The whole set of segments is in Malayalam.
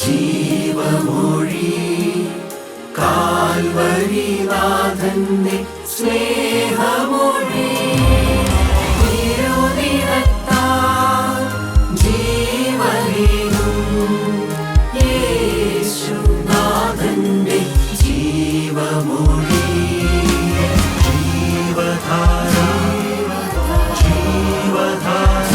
ജീവമൊഴി കാൽവരിനാഥന്റെ സ്നേഹമൊഴി തിരുനിറത്താൽ ജീവനേകും യേശുനാഥന്റെ ജീവമൊഴി ജീവധാര ജീവധാര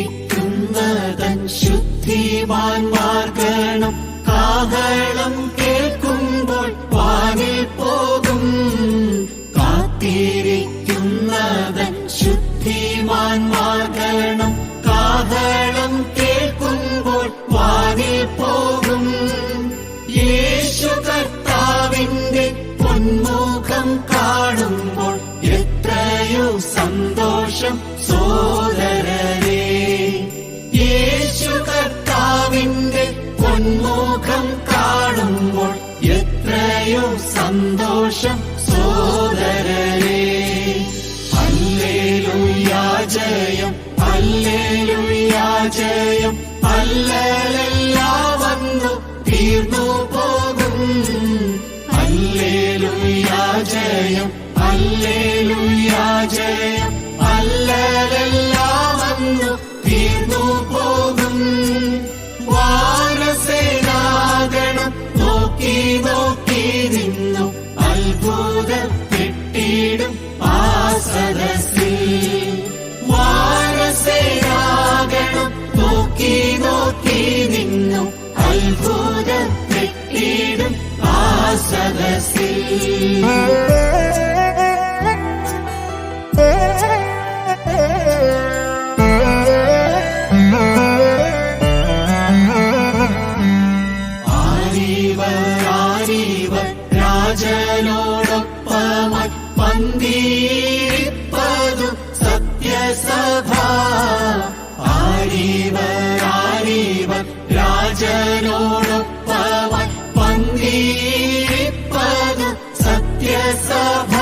കാത്തിരിക്കുന്നതൻ ശുദ്ധിമാന്മാർ ഗണം കാഹളം കേൾക്കുമ്പോൾ വാനിൽ പോകും. കാത്തിരിക്കുന്നതൻ ശുദ്ധിമാന്മാർ ഗണം കാഹളം കേൾക്കുമ്പോൾ വാനിൽ പോകും. യേശു കർത്താവിന്റെ പൊന്മുഖം കാണുമ്പോൾ എത്രയോ സന്തോഷം സോദരരേ. യേശു കർത്താവിന്റെ പൊന്മുഖം കാണുമ്പോൾ എത്രയോ സന്തോഷം സോദരരേ. ഹല്ലേലൂയാ ജയം, ഹല്ലേലൂയാ ജയം, ഹല്ലേലൂയാ വന്നു തീർന്നു പോകും. ഹല്ലേലൂയാ ജയം, ഹല്ലേലൂയാ ജയം, ഹല്ലേലൂയാ വന്നു തീർന്നു പോകും. വാനസേനാഗണം നോക്കി നോക്കി നിന്നു അത്ഭുതപ്പെട്ടിടും ആ സദസ്സിൽ. വാനസേനാഗണം നോക്കി നോക്കി നിന്നു അത്ഭുതപ്പെട്ടിടും ആ സദസ്സിൽ. രാജനോടൊപ്പമായി പന്തിയിരിപ്പതു സത്യസഭ. ആരീവർ രാജനോടൊപ്പമായി പന്തിയിരിപ്പതു സത്യസഭ.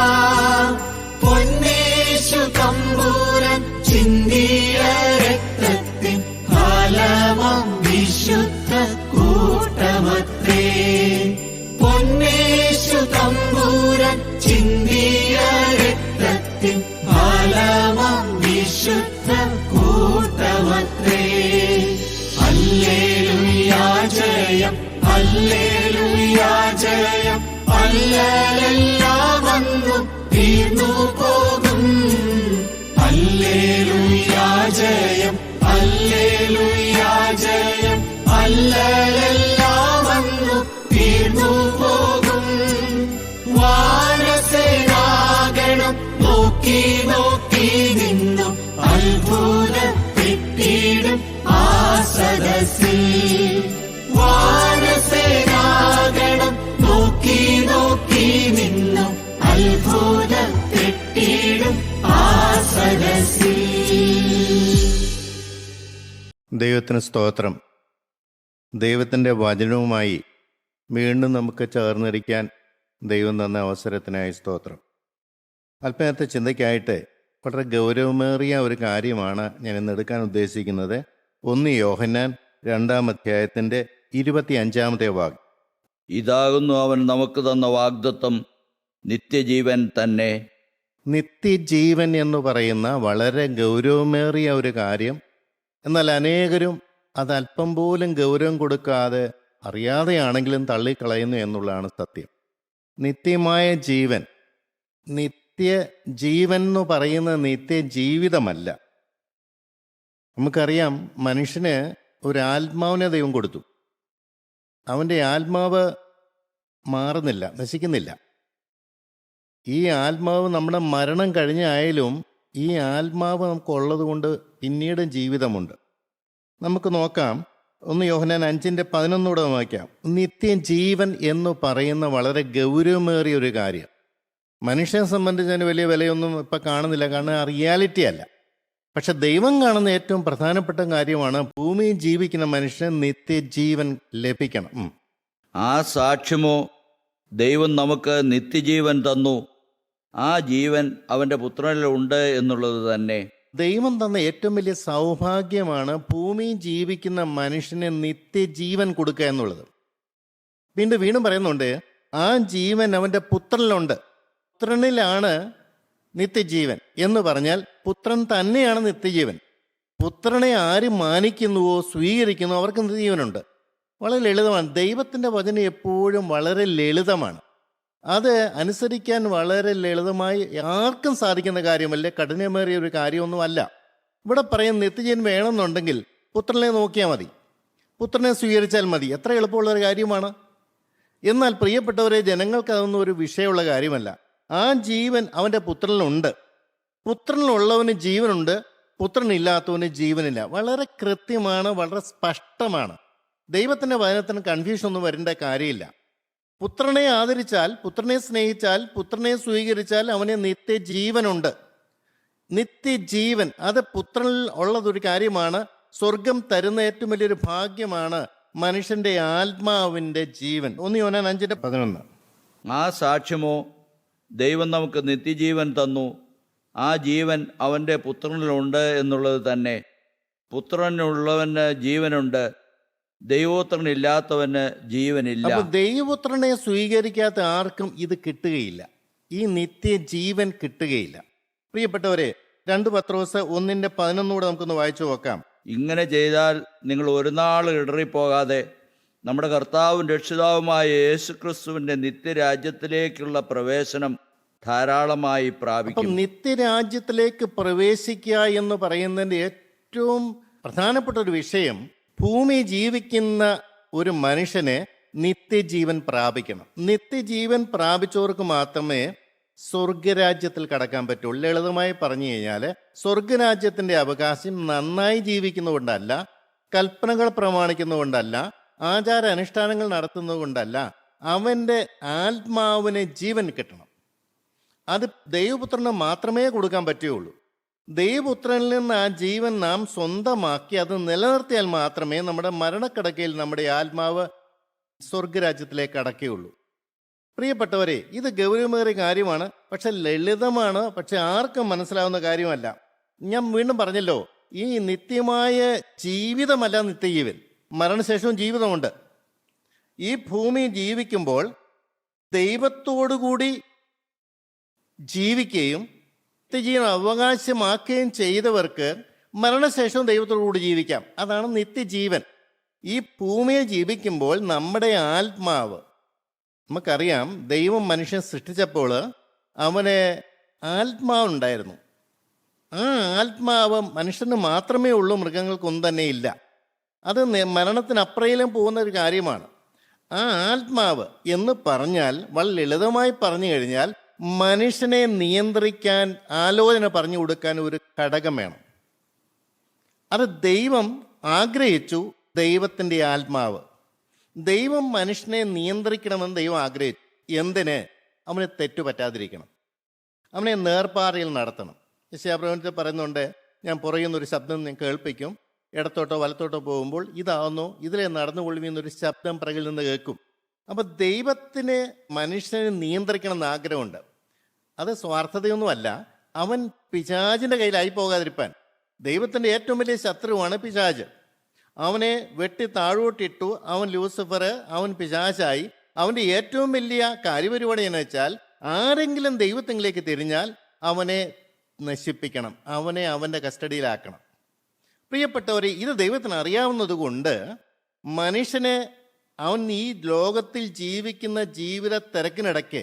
പൊന്നേശു തമ്പുരാൻ ചിന്തിയ രക്തത്തിൻ ഫലമാം വിശുദ്ധ കൂട്ടമത്രേ. പൊന്നേശു തമ്പുരാൻ ചിന്തിയ രക്തത്തിൻ ഫലമാം വിശുദ്ധ കൂട്ടമത്രേ. ഹല്ലേലൂയാ ജയം, ഹല്ലേലൂയാ ജയം, ഹല്ലേലൂയാ വന്നു തീർന്നു പോകും. ഹല്ലേലൂയാ ജയം, ഹല്ലേലൂയാ ജയം, ഹല്ലേലൂയാ വന്നു തീർന്നു പോകും. വാനസേനാഗണം നോക്കി നോക്കി നിന്നു അത്ഭുതപ്പെട്ടിടും ആ സദസ്സിൽ. വാനസേനാഗണം നോക്കി നോക്കി നിന്നു അത്ഭുതപ്പെട്ടിടും ആ സദസ്സിൽ. ദൈവത്തിന് സ്തോത്രം. ദൈവത്തിൻ്റെ വചനവുമായി വീണ്ടും നമുക്ക് ചേർന്നിരിക്കാൻ ദൈവം തന്ന അവസരത്തിനായി സ്തോത്രം. അല്പനേരത്തെ ചിന്തയ്ക്കായിട്ട് വളരെ ഗൗരവമേറിയ ഒരു കാര്യമാണ് ഞാൻ ഇന്ന് എടുക്കാൻ ഉദ്ദേശിക്കുന്നത്. 1 യോഹന്നാൻ 2-ാം അധ്യായത്തിൻ്റെ 25-ാമത്തെ വാക്യം. ഇതാകുന്നു അവൻ നമുക്ക് തന്ന വാഗ്ദത്തം, നിത്യജീവൻ തന്നെ. നിത്യജീവൻ എന്ന് പറയുന്ന വളരെ ഗൗരവമേറിയ ഒരു കാര്യം. എന്നാൽ അനേകരും അത് അല്പം പോലും ഗൗരവം കൊടുക്കാതെ അറിയാതെയാണെങ്കിലും തള്ളിക്കളയുന്നു എന്നുള്ളതാണ് സത്യം. നിത്യമായ ജീവൻ, നിത്യജീവൻ എന്ന് പറയുന്നത് നിത്യജീവിതമല്ല. നമുക്കറിയാം, മനുഷ്യന് ഒരു ആത്മാവിനെ ദൈവം കൊടുത്തു. അവൻ്റെ ആത്മാവ് മാറുന്നില്ല, നശിക്കുന്നില്ല. ഈ ആത്മാവ് നമ്മുടെ മരണം കഴിഞ്ഞായാലും ഈ ആത്മാവ് നമുക്കുള്ളത് കൊണ്ട് പിന്നീട് ജീവിതമുണ്ട്. നമുക്ക് നോക്കാം, 1 യോഹന്നാൻ 5:11 വായിക്കാം. നിത്യജീവൻ എന്ന് പറയുന്ന വളരെ ഗൗരവമേറിയ ഒരു കാര്യം. മനുഷ്യനെ സംബന്ധിച്ച് അതിന് വലിയ വിലയൊന്നും ഇപ്പം കാണുന്നില്ല, കാരണം ആ റിയാലിറ്റി അല്ല. പക്ഷെ ദൈവം കാണുന്ന ഏറ്റവും പ്രധാനപ്പെട്ട കാര്യമാണ് ഭൂമിയിൽ ജീവിക്കുന്ന മനുഷ്യന് നിത്യജീവൻ ലഭിക്കണം. ആ സാക്ഷ്യമോ ദൈവം നമുക്ക് നിത്യജീവൻ തന്നു, ആ ജീവൻ അവൻ്റെ പുത്രനിലുണ്ട് എന്നുള്ളത് തന്നെ. ദൈവം തന്ന ഏറ്റവും വലിയ സൗഭാഗ്യമാണ് ഭൂമിയിൽ ജീവിക്കുന്ന മനുഷ്യന് നിത്യജീവൻ കൊടുക്കുക എന്നുള്ളത്. വീണ്ടും പറയുന്നുണ്ട്, ആ ജീവൻ അവൻ്റെ പുത്രനിലുണ്ട്. പുത്രനിലാണ് നിത്യജീവൻ എന്ന് പറഞ്ഞാൽ പുത്രൻ തന്നെയാണ് നിത്യജീവൻ. പുത്രനെ ആര് മാനിക്കുന്നുവോ സ്വീകരിക്കുന്നുവോ അവർക്ക് നിത്യജീവനുണ്ട്. വളരെ ലളിതമാണ്. ദൈവത്തിൻ്റെ വചനം എപ്പോഴും വളരെ ലളിതമാണ്. അത് അനുസരിക്കാൻ വളരെ ലളിതമായി ആർക്കും സാധിക്കുന്ന കാര്യമല്ല, കഠിനമേറിയ ഒരു കാര്യമൊന്നുമല്ല. ഇവിടെ പറയുന്ന നിത്യജീവൻ വേണമെന്നുണ്ടെങ്കിൽ പുത്രനെ നോക്കിയാൽ മതി, പുത്രനെ സ്വീകരിച്ചാൽ മതി. എത്ര എളുപ്പമുള്ളൊരു കാര്യമാണ്. എന്നാൽ പ്രിയപ്പെട്ടവരെ, ജനങ്ങൾക്ക് അതൊന്നും ഒരു വിഷയമുള്ള കാര്യമല്ല. ആ ജീവൻ അവൻ്റെ പുത്രനിലുണ്ട്. പുത്രനിലുള്ളവന് ജീവനുണ്ട്, പുത്രനില്ലാത്തവന് ജീവനില്ല. വളരെ കൃത്യമാണ്, വളരെ സ്പഷ്ടമാണ്. ദൈവത്തിൻ്റെ വചനത്തിന് കൺഫ്യൂഷൻ ഒന്നും വരേണ്ട കാര്യമില്ല. പുത്രനെ ആദരിച്ചാൽ, പുത്രനെ സ്നേഹിച്ചാൽ, പുത്രനെ സ്വീകരിച്ചാൽ അവന് നിത്യജീവനുണ്ട്. നിത്യജീവൻ അത് പുത്രനിൽ ഉള്ളതൊരു കാര്യമാണ്. സ്വർഗം തരുന്ന ഏറ്റവും വലിയൊരു ഭാഗ്യമാണ് മനുഷ്യന്റെ ആത്മാവിൻ്റെ ജീവൻ. 1 യോഹന്നാൻ 5:11. ആ സാക്ഷ്യമോ ദൈവം നമുക്ക് നിത്യജീവൻ തന്നു, ആ ജീവൻ അവൻ്റെ പുത്രനിലുണ്ട് എന്നുള്ളത് തന്നെ. പുത്രനുള്ളവന് ജീവനുണ്ട്, ദൈവപുത്രനില്ലാത്തവന് ജീവനില്ല. അപ്പൊ ദൈവപുത്രനെ സ്വീകരിക്കാത്ത ആർക്കും ഇത് കിട്ടുകയില്ല, ഈ നിത്യജീവൻ കിട്ടുകയില്ല. പ്രിയപ്പെട്ടവരെ, 2 പത്രോസ് 1:11 നമുക്കൊന്ന് വായിച്ചു നോക്കാം. ഇങ്ങനെ ചെയ്താൽ നിങ്ങൾ ഒരു നാൾ ഇടറിപ്പോകാതെ നമ്മുടെ കർത്താവും രക്ഷിതാവുമായ യേശുക്രിസ്തുവിൻ്റെ നിത്യരാജ്യത്തിലേക്കുള്ള പ്രവേശനം ധാരാളമായി പ്രാപിക്കും. നിത്യരാജ്യത്തിലേക്ക് പ്രവേശിക്കുക എന്ന് പറയുന്നതിൻ്റെ ഏറ്റവും പ്രധാനപ്പെട്ട ഒരു വിഷയം, ഭൂമി ജീവിക്കുന്ന ഒരു മനുഷ്യനെ നിത്യജീവൻ പ്രാപിക്കണം. നിത്യജീവൻ പ്രാപിച്ചവർക്ക് മാത്രമേ സ്വർഗരാജ്യത്തിൽ കടക്കാൻ പറ്റുള്ളൂ. ലളിതമായി പറഞ്ഞു കഴിഞ്ഞാൽ, സ്വർഗരാജ്യത്തിൻ്റെ അവകാശം നന്നായി ജീവിക്കുന്നതുകൊണ്ടല്ല, കൽപ്പനകൾ പ്രമാണിക്കുന്നതുകൊണ്ടല്ല, ആചാര അനുഷ്ഠാനങ്ങൾ നടത്തുന്നതുകൊണ്ടല്ല, അവൻ്റെ ആത്മാവിന് ജീവൻ കിട്ടണം. അത് ദൈവപുത്രന് മാത്രമേ കൊടുക്കാൻ പറ്റുകയുള്ളൂ. ദൈവപുത്രനിൽ നിന്ന് ആ ജീവൻ നാം സ്വന്തമാക്കി അത് നിലനിർത്തിയാൽ മാത്രമേ നമ്മുടെ മരണക്കിടക്കയിൽ നമ്മുടെ ആത്മാവ് സ്വർഗരാജ്യത്തിലേക്ക് അടക്കുകയുള്ളൂ. പ്രിയപ്പെട്ടവരെ, ഇത് ഗൗരവമേറിയ കാര്യമാണ്, പക്ഷെ ലളിതമാണ്, പക്ഷെ ആർക്കും മനസ്സിലാവുന്ന കാര്യമല്ല. ഞാൻ വീണ്ടും പറഞ്ഞല്ലോ, ഈ നിത്യമായ ജീവിതമല്ല നിത്യജീവൻ. മരണശേഷവും ജീവിതമുണ്ട്. ഈ ഭൂമി ജീവിക്കുമ്പോൾ ദൈവത്തോടുകൂടി ജീവിക്കുകയും നിത്യജീവൻ അവകാശമാക്കുകയും ചെയ്തവർക്ക് മരണശേഷവും ദൈവത്തോടുകൂടി ജീവിക്കാം. അതാണ് നിത്യജീവൻ. ഈ ഭൂമിയിൽ ജീവിക്കുമ്പോൾ നമ്മുടെ ആത്മാവ്, നമുക്കറിയാം, ദൈവം മനുഷ്യൻ സൃഷ്ടിച്ചപ്പോൾ അവന് ആത്മാവുണ്ടായിരുന്നു. ആ ആത്മാവ് മനുഷ്യന് മാത്രമേ ഉള്ളൂ, മൃഗങ്ങൾക്കൊന്നും തന്നെ ഇല്ല. അത് മരണത്തിനപ്പുറയിലും പോകുന്ന ഒരു കാര്യമാണ്. ആ ആത്മാവ് എന്ന് പറഞ്ഞാൽ, വളരെ ലളിതമായി പറഞ്ഞു കഴിഞ്ഞാൽ, മനുഷ്യനെ നിയന്ത്രിക്കാൻ, ആലോചന പറഞ്ഞു കൊടുക്കാൻ ഒരു ഘടകം വേണം. അത് ദൈവം ആഗ്രഹിച്ചു. ദൈവത്തിൻ്റെ ആത്മാവ്, ദൈവം മനുഷ്യനെ നിയന്ത്രിക്കണമെന്ന് ദൈവം ആഗ്രഹിച്ചു. എന്തിന്? അവന് തെറ്റുപറ്റാതിരിക്കണം, അവനെ നേർപ്പാറയിൽ നടത്തണം. യെശയ്യാപ്രവചനത്തിൽ പറയുന്നുണ്ട്, ഞാൻ പുറയുന്നൊരു ശബ്ദം ഞാൻ കേൾപ്പിക്കും, ഇടത്തോട്ടോ വലത്തോട്ടോ പോകുമ്പോൾ ഇതാവുന്നു, ഇതിലെ നടന്നുകൊള്ളുമെന്നൊരു ശബ്ദം പിറകിൽ നിന്ന് കേൾക്കും. അപ്പം ദൈവത്തിന് മനുഷ്യനെ നിയന്ത്രിക്കണം എന്ന് ആഗ്രഹമുണ്ട്. അത് സ്വാർത്ഥതയൊന്നുമല്ല, അവൻ പിശാചിൻ്റെ കയ്യിലായി പോകാതിരിപ്പാൻ. ദൈവത്തിൻ്റെ ഏറ്റവും വലിയ ശത്രുവാണ് പിശാച്. അവനെ വെട്ടി താഴോട്ടിട്ടു. അവൻ ലൂസിഫർ, അവൻ പിശാചായി. അവൻ്റെ ഏറ്റവും വലിയ കാര്യപരിപാടി എന്ന് വെച്ചാൽ, ആരെങ്കിലും ദൈവത്തിലേക്ക് തിരിഞ്ഞാൽ അവനെ നശിപ്പിക്കണം, അവനെ അവൻ്റെ കസ്റ്റഡിയിലാക്കണം. പ്രിയപ്പെട്ടവരെ, ഇത് ദൈവത്തിന് അറിയാവുന്നത് കൊണ്ട് മനുഷ്യനെ, അവൻ ഈ ലോകത്തിൽ ജീവിക്കുന്ന ജീവിത തിരക്കിനിടയ്ക്ക്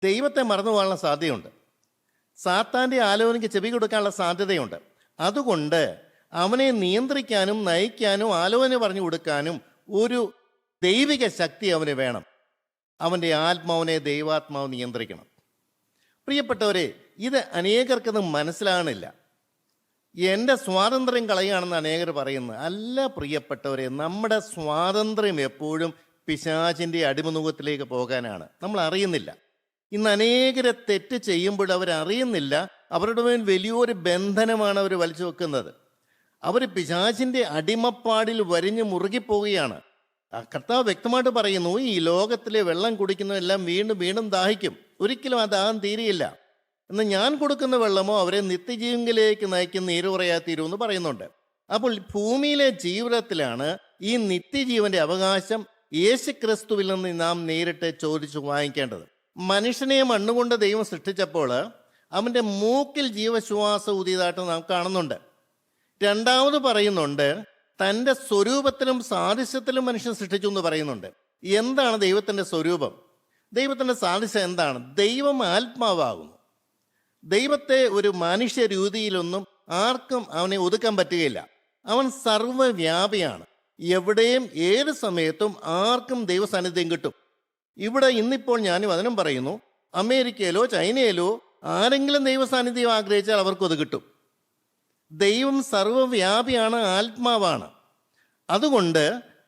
ദൈവത്തെ മറന്നു പോകാനുള്ള സാധ്യതയുണ്ട്. സാത്താൻ്റെ ആലോചനയ്ക്ക് ചെവി കൊടുക്കാനുള്ള സാധ്യതയുണ്ട്. അതുകൊണ്ട് അവനെ നിയന്ത്രിക്കാനും നയിക്കാനും ആലോചന പറഞ്ഞു കൊടുക്കാനും ഒരു ദൈവിക ശക്തി അവന് വേണം. അവൻ്റെ ആത്മാവിനെ ദൈവാത്മാവ് നിയന്ത്രിക്കണം. പ്രിയപ്പെട്ടവരെ, ഇത് അനേകർക്കത് മനസ്സിലാകണില്ല. എൻ്റെ സ്വാതന്ത്ര്യം കളയുകയാണെന്ന് അനേകർ പറയുന്നത്. അല്ല പ്രിയപ്പെട്ടവരെ, നമ്മുടെ സ്വാതന്ത്ര്യം എപ്പോഴും പിശാചിൻ്റെ അടിമനുഖത്തിലേക്ക് പോകാനാണ്. നമ്മൾ അറിയുന്നില്ല. ഇന്ന് അനേകരെ തെറ്റ് ചെയ്യുമ്പോൾ അവരറിയുന്നില്ല, അവരുടെ മേൽ വലിയൊരു ബന്ധനമാണ് അവർ വലിച്ചു വെക്കുന്നത്. അവർ പിശാചിൻ്റെ അടിമപ്പാടിൽ വരിഞ്ഞ് മുറുകിപ്പോവുകയാണ്. കർത്താവ് വ്യക്തമായിട്ട് പറയുന്നു, ഈ ലോകത്തിലെ വെള്ളം കുടിക്കുന്നതെല്ലാം വീണ്ടും വീണ്ടും ദാഹിക്കും, ഒരിക്കലും ആ ദാഹം തീരെയില്ല. എന്നാൽ ഞാൻ കൊടുക്കുന്ന വെള്ളമോ അവരെ നിത്യജീവനിലേക്ക് നയിക്കുന്ന നീരുറയാ തീരുമെന്ന് പറയുന്നുണ്ട്. അപ്പോൾ ഭൂമിയിലെ ജീവിതത്തിലാണ് ഈ നിത്യജീവന്റെ അവകാശം യേശുക്രിസ്തുവിൽ നിന്ന് നാം നേരിട്ട് ചോദിച്ചു വാങ്ങിക്കേണ്ടത്. മനുഷ്യനെ മണ്ണുകൊണ്ട് ദൈവം സൃഷ്ടിച്ചപ്പോൾ അവൻ്റെ മൂക്കിൽ ജീവശ്വാസം ഊതിയതായിട്ട് നാം കാണുന്നുണ്ട്. രണ്ടാമത് പറയുന്നുണ്ട്, തൻ്റെ സ്വരൂപത്തിലും സാദൃശ്യത്തിലും മനുഷ്യൻ സൃഷ്ടിച്ചു എന്ന് പറയുന്നുണ്ട്. എന്താണ് ദൈവത്തിൻ്റെ സ്വരൂപം? ദൈവത്തിൻ്റെ സാദൃശ്യം എന്താണ്? ദൈവം ആത്മാവാകുന്നു. ദൈവത്തെ ഒരു മനുഷ്യ രീതിയിലൊന്നും ആർക്കും അവനെ ഒതുക്കാൻ പറ്റുകയില്ല. അവൻ സർവ്വവ്യാപിയാണ്. എവിടെയും ഏത് സമയത്തും ആർക്കും ദൈവസാന്നിധ്യം കിട്ടും. ഇവിടെ ഇന്നിപ്പോൾ ഞാൻ വചനം പറയുന്നു, അമേരിക്കയിലോ ചൈനയിലോ ആരെങ്കിലും ദൈവസാന്നിധ്യം ആഗ്രഹിച്ചാൽ അവർക്കത് കിട്ടും. ദൈവം സർവ്വവ്യാപിയാണ്, ആത്മാവാണ്. അതുകൊണ്ട്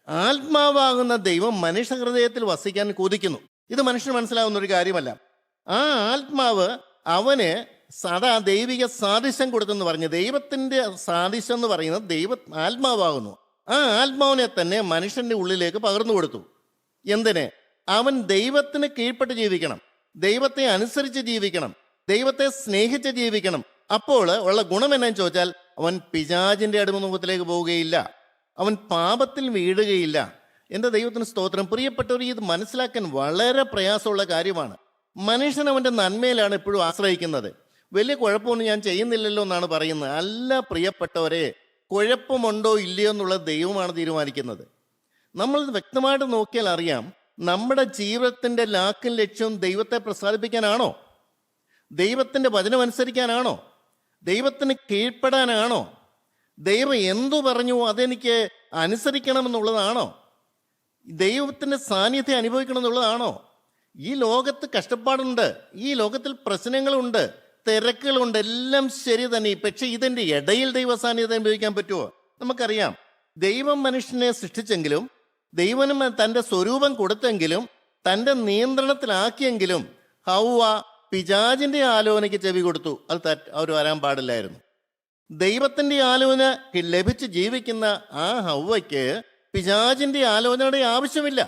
ആത്മാവാകുന്ന ദൈവം മനുഷ്യ ഹൃദയത്തിൽ വസിക്കാൻ കൊതിക്കുന്നു. ഇത് മനുഷ്യന് മനസ്സിലാവുന്ന ഒരു കാര്യമല്ല. ആ ആത്മാവ് അവന് സദാ ദൈവിക സാദൃശ്യം കൊടുത്തെന്ന് പറഞ്ഞു. ദൈവത്തിൻ്റെ സാദൃശ്യം എന്ന് പറയുന്നത് ആത്മാവാകുന്നു. ആ ആത്മാവിനെ തന്നെ മനുഷ്യന്റെ ഉള്ളിലേക്ക് പകർന്നു കൊടുത്തു. എന്തിന്? അവൻ ദൈവത്തിന് കീഴ്പ്പെട്ട് ജീവിക്കണം, ദൈവത്തെ അനുസരിച്ച് ജീവിക്കണം, ദൈവത്തെ സ്നേഹിച്ച് ജീവിക്കണം. അപ്പോൾ ഉള്ള ഗുണം എന്നാന്ന് ചോദിച്ചാൽ, അവൻ പിശാചിന്റെ അടിമനുഖത്തിലേക്ക് പോവുകയില്ല, അവൻ പാപത്തിൽ വീഴുകയില്ല. എൻ്റെ ദൈവത്തിന് സ്തോത്രം. പ്രിയപ്പെട്ടവർ, ഇത് മനസ്സിലാക്കാൻ വളരെ പ്രയാസമുള്ള കാര്യമാണ്. മനുഷ്യൻ അവൻ്റെ നന്മയിലാണ് എപ്പോഴും ആശ്രയിക്കുന്നത്. വലിയ കുഴപ്പമൊന്നും ഞാൻ ചെയ്യുന്നില്ലല്ലോ എന്നാണ് പറയുന്നത്. അല്ല പ്രിയപ്പെട്ടവരെ, കുഴപ്പമുണ്ടോ ഇല്ലയോ എന്നുള്ളത് ദൈവമാണ് തീരുമാനിക്കുന്നത്. നമ്മൾ വ്യക്തമായിട്ട് നോക്കിയാൽ അറിയാം, നമ്മുടെ ജീവിതത്തിൻ്റെ ലാക്കും ലക്ഷ്യവും ദൈവത്തെ പ്രസാദിപ്പിക്കാനാണോ? ദൈവത്തിൻ്റെ വചനം അനുസരിക്കാനാണോ? ദൈവത്തിന് കീഴ്പ്പെടാനാണോ? ദൈവം എന്തു പറഞ്ഞു അതെനിക്ക് അനുസരിക്കണമെന്നുള്ളതാണോ? ദൈവത്തിൻ്റെ സാന്നിധ്യം അനുഭവിക്കണം എന്നുള്ളതാണോ? ഈ ലോകത്ത് കഷ്ടപ്പാടുണ്ട്, ഈ ലോകത്തിൽ പ്രശ്നങ്ങളുണ്ട്, തിരക്കുകളുണ്ട്, എല്ലാം ശരി തന്നെ. പക്ഷെ ഇതിൻ്റെ ഇടയിൽ ദൈവ സാന്നിധ്യം അനുഭവിക്കാൻ പറ്റുമോ? നമുക്കറിയാം, ദൈവം മനുഷ്യനെ സൃഷ്ടിച്ചെങ്കിലും, ദൈവനും തൻ്റെ സ്വരൂപം കൊടുത്തെങ്കിലും, തൻ്റെ നിയന്ത്രണത്തിലാക്കിയെങ്കിലും ഹൗവ പിശാചിന്റെ ആലോചനയ്ക്ക് ചെവി കൊടുത്തു. അത് അവർ വരാൻ പാടില്ലായിരുന്നു. ദൈവത്തിൻ്റെ ആലോചന ലഭിച്ച് ജീവിക്കുന്ന ആ ഹൗവയ്ക്ക് പിശാചിന്റെ ആലോചനയുടെ ആവശ്യമില്ല.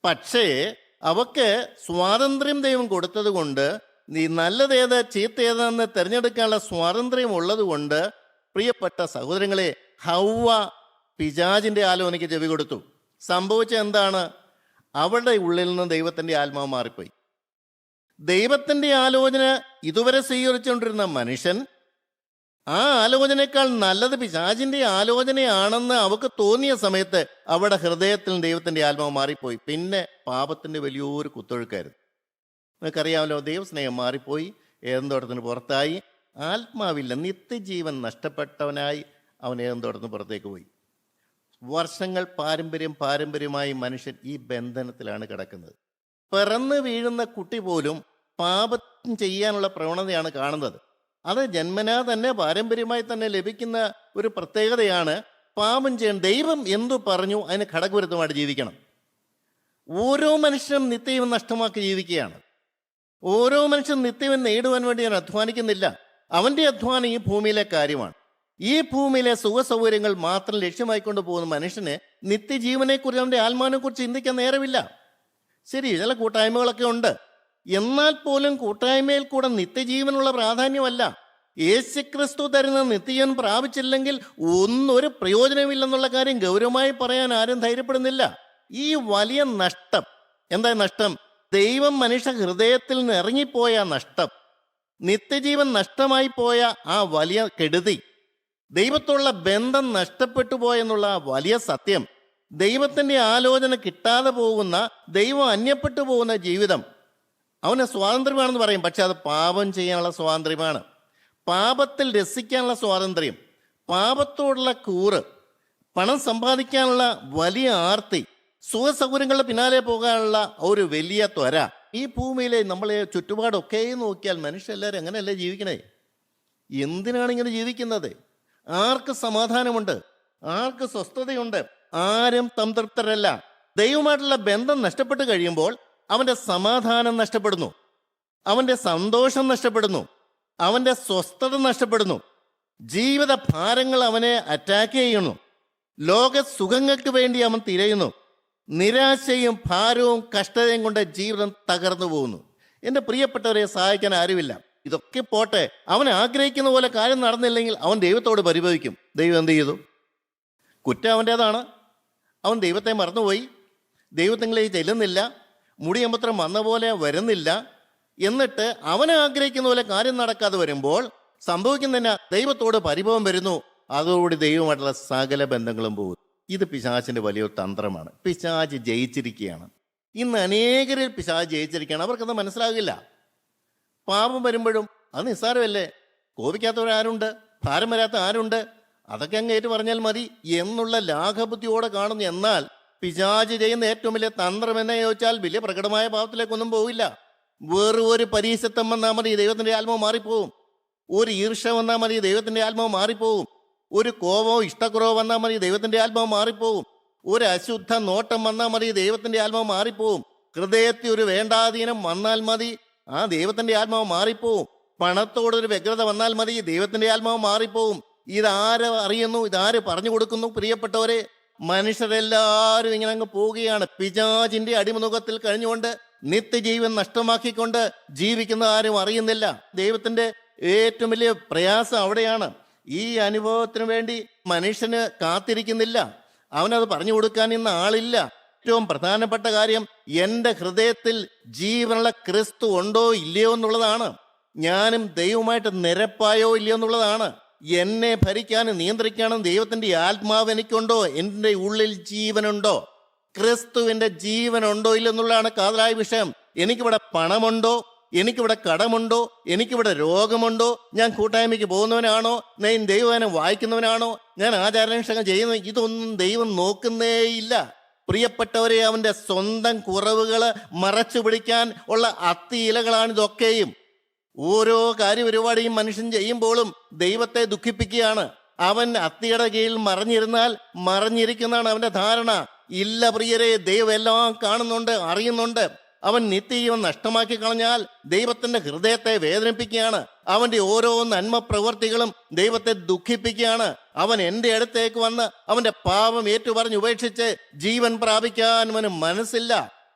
പക്ഷേ അവക്ക് സ്വാതന്ത്ര്യം ദൈവം കൊടുത്തത് കൊണ്ട്, നീ നല്ലതേത് ചീത്തേതെന്ന് തിരഞ്ഞെടുക്കാനുള്ള സ്വാതന്ത്ര്യം ഉള്ളത് കൊണ്ട്, പ്രിയപ്പെട്ട സഹോദരങ്ങളെ, ഹൗവ പിശാചിന്റെ ആലോചനയ്ക്ക് ചെവി കൊടുത്തു. സംഭവിച്ച എന്താണ്? അവളുടെ ഉള്ളിൽ നിന്ന് ദൈവത്തിൻ്റെ ആത്മാവ് മാറിപ്പോയി. ദൈവത്തിൻ്റെ ആലോചന ഇതുവരെ സ്വീകരിച്ചുകൊണ്ടിരുന്ന മനുഷ്യൻ ആ ആലോചനയേക്കാൾ നല്ലത് പിശാചിന്റെ ആലോചനയാണെന്ന് അവക്ക് തോന്നിയ സമയത്ത് അവരുടെ ഹൃദയത്തിൽ ദൈവത്തിൻ്റെ ആത്മാവ് മാറിപ്പോയി. പിന്നെ പാപത്തിൻ്റെ വലിയൊരു കുത്തൊഴുക്കായിരുന്നു. നിങ്ങൾക്കറിയാമല്ലോ, ദൈവസ്നേഹം മാറിപ്പോയി, ഏതെന്തോട്ടത്തിന് പുറത്തായി, ആത്മാവില്ല, നിത്യജീവൻ നഷ്ടപ്പെട്ടവനായി അവൻ ഏതെന്തോട്ടത്തിന് പുറത്തേക്ക് പോയി. വർഷങ്ങൾ പാരമ്പര്യമായി മനുഷ്യൻ ഈ ബന്ധനത്തിലാണ് കിടക്കുന്നത്. പിറന്നു വീഴുന്ന കുട്ടി പോലും പാപം ചെയ്യാനുള്ള പ്രവണതയാണ് കാണുന്നത്. അത് ജന്മനാ തന്നെ പാരമ്പര്യമായി തന്നെ ലഭിക്കുന്ന ഒരു പ്രത്യേകതയാണ്. പാപം ചെയ്യാൻ ദൈവം എന്തു പറഞ്ഞു അതിന് ഘടകവിരുദ്ധമായിട്ട് ജീവിക്കണം. ഓരോ മനുഷ്യനും നിത്യജീവൻ നഷ്ടമാക്കി ജീവിക്കുകയാണ്. ഓരോ മനുഷ്യനും നിത്യജീവൻ നേടുവാൻ വേണ്ടി ഞാൻ അധ്വാനിക്കുന്നില്ല. അവൻ്റെ അധ്വാനം ഈ ഭൂമിയിലെ കാര്യമാണ്. ഈ ഭൂമിയിലെ സുഖസൗകര്യങ്ങൾ മാത്രം ലക്ഷ്യമായിക്കൊണ്ട് പോകുന്ന മനുഷ്യന് നിത്യജീവനെക്കുറിച്ച്, അവൻ്റെ ആത്മാവിനെക്കുറിച്ച് ചിന്തിക്കാൻ നേരമില്ല. ശരി, ചില കൂട്ടായ്മകളൊക്കെ ഉണ്ട്, എന്നാൽ പോലും കൂട്ടായ്മയിൽ കൂടെ നിത്യജീവനുള്ള പ്രാധാന്യമല്ല. യേശുക്രിസ്തു തരുന്ന നിത്യജീവൻ പ്രാപിച്ചില്ലെങ്കിൽ ഒരു പ്രയോജനമില്ലെന്നുള്ള കാര്യം ഗൗരവമായി പറയാൻ ആരും ധൈര്യപ്പെടുന്നില്ല. ഈ വലിയ നഷ്ടം, എന്താ നഷ്ടം? ദൈവം മനുഷ്യ ഹൃദയത്തിൽ നിന്ന് ഇറങ്ങിപ്പോയ നഷ്ടം, നിത്യജീവൻ നഷ്ടമായി പോയ ആ വലിയ കെടുതി, ദൈവത്തോടുള്ള ബന്ധം നഷ്ടപ്പെട്ടു പോയെന്നുള്ള വലിയ സത്യം, ദൈവത്തിൻ്റെ ആലോചന കിട്ടാതെ പോകുന്ന, ദൈവം അന്യപ്പെട്ടു പോകുന്ന ജീവിതം അവന് സ്വാതന്ത്ര്യമാണെന്ന് പറയും. പക്ഷെ അത് പാപം ചെയ്യാനുള്ള സ്വാതന്ത്ര്യമാണ്, പാപത്തിൽ രസിക്കാനുള്ള സ്വാതന്ത്ര്യം, പാപത്തോടുള്ള കൂറ്, പണം സമ്പാദിക്കാനുള്ള വലിയ ആർത്തി, സുഖസൗകര്യങ്ങളുടെ പിന്നാലെ പോകാനുള്ള ഒരു വലിയ ത്വര, ഈ ഭൂമിയിലെ നമ്മളെ ചുറ്റുപാടൊക്കെ നോക്കിയാൽ മനുഷ്യരെല്ലാവരും അങ്ങനെയല്ലേ ജീവിക്കണേ? എന്തിനാണ് ഇങ്ങനെ ജീവിക്കുന്നത്? ആർക്ക് സമാധാനമുണ്ട്? ആർക്ക് സ്വസ്ഥതയുണ്ട്? ആരും സംതൃപ്തരല്ല. ദൈവമായിട്ടുള്ള ബന്ധം നഷ്ടപ്പെട്ട് കഴിയുമ്പോൾ അവൻ്റെ സമാധാനം നഷ്ടപ്പെടുന്നു, അവൻ്റെ സന്തോഷം നഷ്ടപ്പെടുന്നു, അവൻ്റെ സ്വസ്ഥത നഷ്ടപ്പെടുന്നു. ജീവിത ഭാരങ്ങൾ അവനെ അറ്റാക്ക് ചെയ്യുന്നു. ലോക സുഖങ്ങൾക്ക് വേണ്ടി അവൻ തിരയുന്നു. നിരാശയും ഭാരവും കഷ്ടതയും കൊണ്ട് ജീവിതം തകർന്നു പോകുന്നു. എൻ്റെ പ്രിയപ്പെട്ടവരെ സഹായിക്കാൻ ആരുമില്ല. ഇതൊക്കെ പോട്ടെ, അവൻ ആഗ്രഹിക്കുന്ന പോലെ കാര്യം നടന്നില്ലെങ്കിൽ അവൻ ദൈവത്തോട് പരിഭവിക്കും. ദൈവം എന്ത് ചെയ്തു? കുറ്റം അവൻ്റേതാണ്. അവൻ ദൈവത്തെ മറന്നുപോയി, ദൈവത്തിലേക്ക് ചെല്ലുന്നില്ല, മുടിയമ്പത്രം വന്ന പോലെ വരുന്നില്ല. എന്നിട്ട് അവൻ ആഗ്രഹിക്കുന്ന പോലെ കാര്യം നടക്കാതെ വരുമ്പോൾ സംഭവിക്കുന്നതിന് ദൈവത്തോട് പരിഭവം വരുന്നു. അതോടുകൂടി ദൈവമായിട്ടുള്ള സകല ബന്ധങ്ങളും പോകും. ഇത് പിശാചിന്റെ വലിയൊരു തന്ത്രമാണ്. പിശാച് ജയിച്ചിരിക്കുകയാണ്. ഇന്ന് അനേകരിൽ പിശാച് ജയിച്ചിരിക്കുകയാണ്. അവർക്കത് മനസ്സിലാകില്ല. പാപം വരുമ്പോഴും അത് നിസ്സാരമല്ലേ, കോപിക്കാത്തവരാരുണ്ട്, ഭാരം വരാത്ത ആരുണ്ട്, അതൊക്കെ അങ്ങ് ഏറ്റു പറഞ്ഞാൽ മതി എന്നുള്ള ലാഘബുദ്ധിയോടെ കാണുന്നു. എന്നാൽ പിശാച് ചെയ്യുന്ന ഏറ്റവും വലിയ തന്ത്രം എന്നെ ചോദിച്ചാൽ വലിയ പ്രകടമായ പാപത്തിലേക്കൊന്നും പോവില്ല. വേറെ ഒരു പരീശത്വം വന്നാൽ മതി, ദൈവത്തിന്റെ ആത്മാവ് മാറിപ്പോവും. ഒരു ഈർഷ വന്നാൽ മതി, ദൈവത്തിന്റെ ആത്മാവ് മാറിപ്പോവും. ഒരു കോപമോ ഇഷ്ടക്കുറവോ വന്നാൽ മതി, ദൈവത്തിന്റെ ആത്മാവ് മാറിപ്പോവും. ഒരു അശുദ്ധ നോട്ടം വന്നാൽ മതി, ദൈവത്തിന്റെ ആത്മാവ് മാറിപ്പോവും. ഹൃദയത്തിൽ ഒരു വേണ്ടാധീനം വന്നാൽ മതി, ആ ദൈവത്തിന്റെ ആത്മാവ് മാറിപ്പോവും. പണത്തോടൊരു വ്യഗ്രത വന്നാൽ മതി, ദൈവത്തിന്റെ ആത്മാവ് മാറിപ്പോവും. ഇതാര് അറിയുന്നു? ഇതാര് പറഞ്ഞു കൊടുക്കുന്നു? പ്രിയപ്പെട്ടവരെ, മനുഷ്യരെല്ലാവരും ഇങ്ങനെ അങ്ങ് പോവുകയാണ്. പിശാചിന്റെ അടിമുഖത്തിൽ കഴിഞ്ഞുകൊണ്ട് നിത്യജീവൻ നഷ്ടമാക്കിക്കൊണ്ട് ജീവിക്കുന്ന ആരും അറിയുന്നില്ല. ദൈവത്തിന്റെ ഏറ്റവും വലിയ പ്രയാസം അവിടെയാണ്. ഈ അനുഭവത്തിന് വേണ്ടി മനുഷ്യന് കാത്തിരിക്കുന്നില്ല. അവനത് പറഞ്ഞു കൊടുക്കാൻ ഇന്ന് ആളില്ല. ഏറ്റവും പ്രധാനപ്പെട്ട കാര്യം എൻ്റെ ഹൃദയത്തിൽ ജീവനുള്ള ക്രിസ്തു ഉണ്ടോ ഇല്ലയോ എന്നുള്ളതാണ്. ഞാനും ദൈവമായിട്ട് നിരപ്പായോ ഇല്ലയോ എന്നുള്ളതാണ്. എന്നെ ഭരിക്കാനും നിയന്ത്രിക്കാനും ദൈവത്തിന്റെ ആത്മാവ് എനിക്കുണ്ടോ? എൻ്റെ ഉള്ളിൽ ജീവനുണ്ടോ? ക്രിസ്തുവിന്റെ ജീവനുണ്ടോ ഇല്ലെന്നുള്ളതാണ് കാതലായ വിഷയം. എനിക്കിവിടെ പണമുണ്ടോ? എനിക്കിവിടെ കടമുണ്ടോ? എനിക്കിവിടെ രോഗമുണ്ടോ? ഞാൻ കൂട്ടായ്മയ്ക്ക് പോകുന്നവനാണോ? ഞാൻ ദൈവവചനം വായിക്കുന്നവനാണോ? ഞാൻ ആചാരാനുഷ്ഠാനം ചെയ്യുന്ന? ഇതൊന്നും ദൈവം നോക്കുന്നേയില്ല. പ്രിയപ്പെട്ടവരെ, അവന്റെ സ്വന്തം കുറവുകള് മറച്ചു പിടിക്കാൻ ഉള്ള അത്തിയിലകളാണ് ഇതൊക്കെയും. ഓരോ കാര്യപരിപാടിയും മനുഷ്യൻ ചെയ്യുമ്പോഴും ദൈവത്തെ ദുഃഖിപ്പിക്കുകയാണ്. അവൻ അത്തിയുടെ കീഴിൽ മറിഞ്ഞിരുന്നാൽ മറിഞ്ഞിരിക്കുന്നതാണ് അവന്റെ ധാരണ. ഇല്ല പ്രിയരെ, ദൈവം എല്ലാം കാണുന്നുണ്ട്, അറിയുന്നുണ്ട്. അവൻ നിത്യജീവൻ നഷ്ടമാക്കി കളഞ്ഞാൽ ദൈവത്തിന്റെ ഹൃദയത്തെ വേദനിപ്പിക്കുകയാണ്. അവന്റെ ഓരോ നന്മ പ്രവൃത്തികളും ദൈവത്തെ ദുഃഖിപ്പിക്കുകയാണ്. അവൻ എൻ്റെ അടുത്തേക്ക് വന്ന് അവന്റെ പാപം ഏറ്റുപറഞ്ഞ് ഉപേക്ഷിച്ച് ജീവൻ പ്രാപിക്കാൻ അവന് മനസ്സില്ല.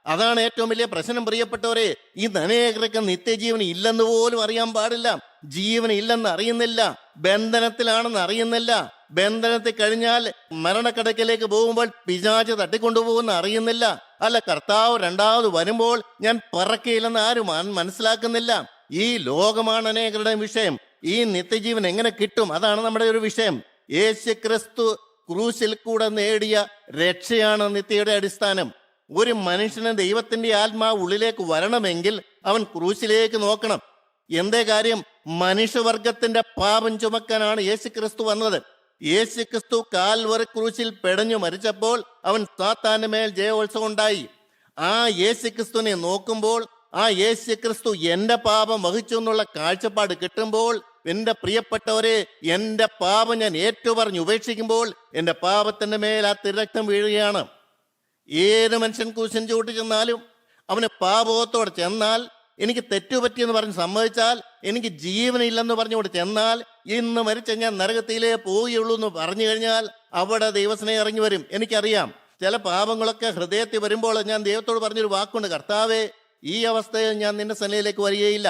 അതാണ് ഏറ്റവും വലിയ പ്രശ്നം. പ്രിയപ്പെട്ടവരെ, ഈ അനേകർക്ക് നിത്യജീവൻ ഇല്ലെന്ന് പോലും അറിയാൻ പാടില്ല. ജീവൻ ഇല്ലെന്ന് അറിയുന്നില്ല, ബന്ധനത്തിലാണെന്ന് അറിയുന്നില്ല. ബന്ധനത്തിൽ കഴിഞ്ഞാൽ മരണക്കടക്കിലേക്ക് പോകുമ്പോൾ പിശാച് തട്ടിക്കൊണ്ടുപോകുന്ന അറിയുന്നില്ല. അല്ല, കർത്താവ് രണ്ടാമത് വരുമ്പോൾ ഞാൻ പറക്കയില്ലെന്ന് ആരും മനസ്സിലാക്കുന്നില്ല. ഈ ലോകമാണ് അനേകരുടെ വിഷയം. ഈ നിത്യജീവൻ എങ്ങനെ കിട്ടും? അതാണ് നമ്മുടെ ഒരു വിഷയം. യേശു ക്രിസ്തു ക്രൂശിൽ കൂടെ നേടിയ രക്ഷയാണ് നിത്യയുടെ അടിസ്ഥാനം. ഒരു മനുഷ്യന് ദൈവത്തിന്റെ ആത്മാവ് ഉള്ളിലേക്ക് വരണമെങ്കിൽ അവൻ ക്രൂശിലേക്ക് നോക്കണം. എന്തേ കാര്യം? മനുഷ്യവർഗത്തിന്റെ പാപം ചുമക്കാനാണ് യേശു ക്രിസ്തു വന്നത്. യേശു ക്രിസ്തു കാൽവറി ക്രൂശിൽ പെടഞ്ഞു മരിച്ചപ്പോൾ അവൻ സാത്താന്റെ മേൽ ജയോത്സവം ഉണ്ടായി. ആ യേശു ക്രിസ്തുവിനെ നോക്കുമ്പോൾ, ആ യേശു ക്രിസ്തു എന്റെ പാപം വഹിച്ചു എന്നുള്ള കാഴ്ചപ്പാട് കിട്ടുമ്പോൾ, എന്റെ പ്രിയപ്പെട്ടവരെ, എന്റെ പാപം ഞാൻ ഏറ്റുപറഞ്ഞ് ഉപേക്ഷിക്കുമ്പോൾ എന്റെ പാപത്തിന്റെ മേൽ ആ തിരക്തം വീഴുകയാണ്. ഏത് മനുഷ്യൻ ക്രൂശിൻ ചൂട്ടി ചെന്നാലും, അവന് പാപത്തോടെ ചെന്നാൽ, എനിക്ക് തെറ്റുപറ്റിയെന്ന് പറഞ്ഞ് സമ്മതിച്ചാൽ, എനിക്ക് ജീവനില്ലെന്ന് പറഞ്ഞുകൊണ്ട് ചെന്നാൽ, ഇന്ന് മരിച്ച ഞാൻ നരകത്തിലേ പോവുകയുള്ളൂ എന്ന് പറഞ്ഞു കഴിഞ്ഞാൽ അവിടെ ദൈവസ്നേഹം ഇറങ്ങി വരും. എനിക്കറിയാം, ചില പാപങ്ങളൊക്കെ ഹൃദയത്തിൽ വരുമ്പോൾ ഞാൻ ദൈവത്തോട് പറഞ്ഞൊരു വാക്കുണ്ട്: കർത്താവേ, ഈ അവസ്ഥയിൽ ഞാൻ നിന്റെ സന്നിധിയിലേക്ക് വരികയില്ല.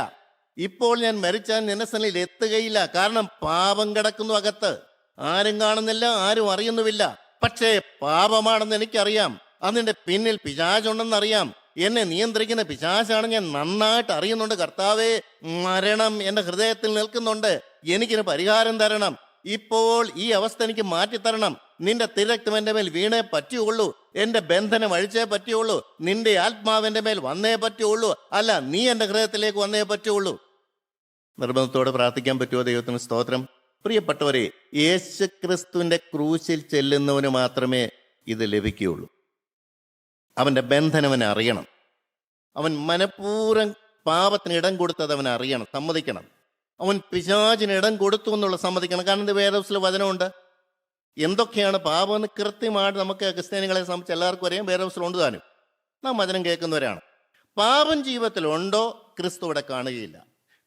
ഇപ്പോൾ ഞാൻ മരിച്ചാൽ നിന്റെ സന്നിധിയിൽ എത്തുകയില്ല. കാരണം പാപം കിടക്കുന്നു അകത്ത്, ആരും കാണുന്നില്ല, ആരും അറിയുന്നുമില്ല. പക്ഷേ പാപമാണെന്ന് എനിക്കറിയാം. അതിന്റെ പിന്നിൽ പിശാചുണ്ടെന്നറിയാം. എന്നെ നിയന്ത്രിക്കുന്ന പിശാചാണ് ഞാൻ നന്നായിട്ട് അറിയുന്നുണ്ട്. കർത്താവേ, മരണം എന്റെ ഹൃദയത്തിൽ നിൽക്കുന്നുണ്ട്. എനിക്കിന് പരിഹാരം തരണം. ഇപ്പോൾ ഈ അവസ്ഥ എനിക്ക് മാറ്റിത്തരണം. നിന്റെ തിരക്തം എന്റെ മേൽ വീണേ പറ്റുള്ളൂ. എന്റെ ബന്ധനം അഴിച്ചേ പറ്റുള്ളൂ. നിന്റെ ആത്മാവിന്റെ മേൽ വന്നേ പറ്റുള്ളൂ. അല്ല, നീ എന്റെ ഹൃദയത്തിലേക്ക് വന്നേ പറ്റുള്ളൂ. നിർബന്ധത്തോടെ പ്രാർത്ഥിക്കാൻ പറ്റുമോ? ദൈവത്തിന് സ്തോത്രം. പ്രിയപ്പെട്ടവരെ, യേശു ക്രിസ്തുവിന്റെ ക്രൂശിൽ ചെല്ലുന്നവന് മാത്രമേ ഇത് ലഭിക്കുകയുള്ളൂ. അവന്റെ ബന്ധനവനെ അറിയണം. അവൻ മനഃപൂർവ്വം പാപത്തിന് ഇടം കൊടുത്തത് അവൻ അറിയണം, സമ്മതിക്കണം. അവൻ പിശാചിന് ഇടം കൊടുത്തു എന്നുള്ള സമ്മതിക്കണം. കാരണം ഇത് വേദപുസ്തകത്തിലെ വചനമുണ്ട്. എന്തൊക്കെയാണ് പാപമെന്ന് കൃത്യമായിട്ട് നമുക്ക് ക്രിസ്ത്യാനികളെ സംബന്ധിച്ച് എല്ലാവർക്കും അറിയാം. വേദപുസ്തകം ഉണ്ട് താനും, നാം വചനം കേൾക്കുന്നവരാണ്. പാപം ജീവിതത്തിലുണ്ടോ? ക്രിസ്തു ഇവിടെ കാണുകയില്ല.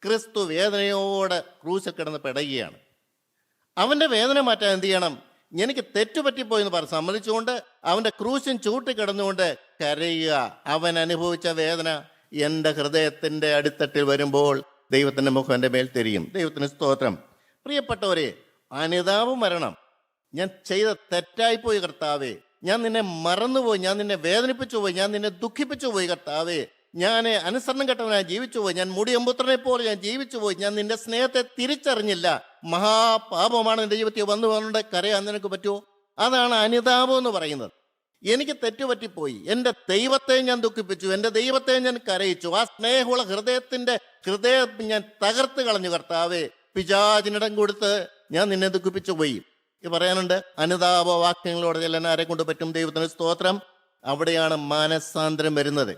ക്രിസ്തു വേദനയോടെ ക്രൂശിൽ കിടന്ന് പെടയുകയാണ്. അവൻ്റെ വേദന മാറ്റാൻ എന്ത് ചെയ്യണം? എനിക്ക് തെറ്റുപറ്റിപ്പോയെന്ന് പറഞ്ഞ് സമ്മതിച്ചുകൊണ്ട് അവൻ്റെ ക്രൂശിൻ ചൂട്ടി കിടന്നുകൊണ്ട് കരയുക. അവൻ അനുഭവിച്ച വേദന എൻ്റെ ഹൃദയത്തിൻ്റെ അടിത്തട്ടിൽ വരുമ്പോൾ ദൈവത്തിൻ്റെ മുഖം എൻ്റെ മേൽ തിരിയും. ദൈവത്തിന് സ്തോത്രം. പ്രിയപ്പെട്ടവരെ, അനുതാപം വരണം. ഞാൻ ചെയ്ത തെറ്റായിപ്പോയി കർത്താവേ, ഞാൻ നിന്നെ മറന്നുപോയി, ഞാൻ നിന്നെ വേദനിപ്പിച്ചു പോയി, ഞാൻ നിന്നെ ദുഃഖിപ്പിച്ചു പോയി കർത്താവേ, ഞാൻ അനുസരണം കെട്ടവനായി ജീവിച്ചു പോയി, ഞാൻ മുടിയമ്പുത്രനെ പോലെ ഞാൻ ജീവിച്ചു പോയി, ഞാൻ നിന്റെ സ്നേഹത്തെ തിരിച്ചറിഞ്ഞില്ല, മഹാപാപമാണ് എൻ്റെ ജീവിതത്തിൽ വന്നു പറഞ്ഞുകൊണ്ട് കരയാൻ നിനക്ക് പറ്റുമോ? അതാണ് അനുതാപം എന്ന് പറയുന്നത്. എനിക്ക് തെറ്റുപറ്റിപ്പോയി, എൻ്റെ ദൈവത്തെ ഞാൻ ദുഃഖിപ്പിച്ചു, എൻ്റെ ദൈവത്തെ ഞാൻ കരയിച്ചു, ആ സ്നേഹമുള്ള ഹൃദയം ഞാൻ തകർത്ത് കളഞ്ഞു കർത്താവേ, പിശാചിനിടം കൊടുത്ത് ഞാൻ നിന്നെ ദുഃഖിപ്പിച്ചു പോയി. ഇത് പറയാനുണ്ട്. അനുതാപ വാക്യങ്ങളോടെ ചെല്ലാൻ ആരെ കൊണ്ട് പറ്റും? ദൈവത്തിന് സ്തോത്രം. അവിടെയാണ് മാനസാന്തരം വരുന്നത്.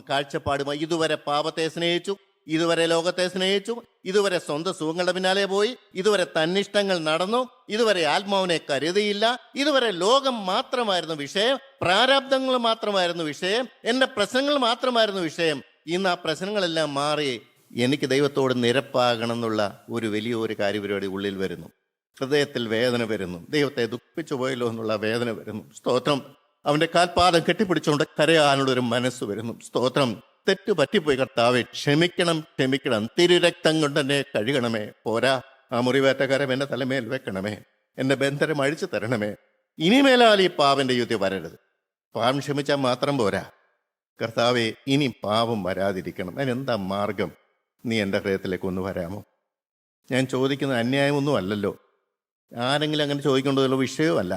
കാഴ്ചപ്പാടുമായി ഇതുവരെ പാപത്തെ സ്നേഹിച്ചു, ഇതുവരെ ലോകത്തെ സ്നേഹിച്ചു, ഇതുവരെ സ്വന്തം സുഖങ്ങളുടെ പിന്നാലെ പോയി, ഇതുവരെ തന്നിഷ്ടങ്ങൾ നടന്നു, ഇതുവരെ ആത്മാവിനെ കരുതിയില്ല, ഇതുവരെ ലോകം മാത്രമായിരുന്നു വിഷയം, പ്രാരാബ്ദങ്ങൾ മാത്രമായിരുന്നു വിഷയം, എൻ്റെ പ്രശ്നങ്ങൾ മാത്രമായിരുന്നു വിഷയം. ഇന്ന് ആ പ്രശ്നങ്ങളെല്ലാം മാറി എനിക്ക് ദൈവത്തോട് നിരപ്പാകണം എന്നുള്ള ഒരു വലിയൊരു കാര്യപരിപാടി ഉള്ളിൽ വരുന്നു. ഹൃദയത്തിൽ വേദന വരുന്നു. ദൈവത്തെ ദുഃഖിപ്പിച്ചു പോയല്ലോ എന്നുള്ള വേദന വരുന്നു. സ്തോത്രം. അവൻ്റെ കാൽപാദം കെട്ടിപ്പിടിച്ചുകൊണ്ട് കരയാനുള്ളൊരു മനസ്സ് വരുന്നു. സ്തോത്രം. തെറ്റ് പറ്റിപ്പോയി കർത്താവേ, ക്ഷമിക്കണം, തിരുരക്തം കൊണ്ട് എന്നെ കഴുകണമേ. പോരാ, ആ മുറിവേറ്റ കരം എൻ്റെ തലമേൽ വെക്കണമേ, എൻ്റെ ബന്ധനം അഴിച്ചു തരണമേ. ഇനിമേലാൽ ഈ പാപൻ്റെ യുദ്ധം വരരുത്. പാപം ക്ഷമിച്ചാൽ മാത്രം പോരാ കർത്താവേ, ഇനി പാപം വരാതിരിക്കണം. അതിനെന്താ മാർഗം? നീ എൻ്റെ ഹൃദയത്തിലേക്ക് ഒന്ന് വരാമോ? ഞാൻ ചോദിക്കുന്നത് അന്യായമൊന്നും അല്ലല്ലോ, ആരെങ്കിലും അങ്ങനെ ചോദിക്കേണ്ടതുള്ള വിഷയമല്ല.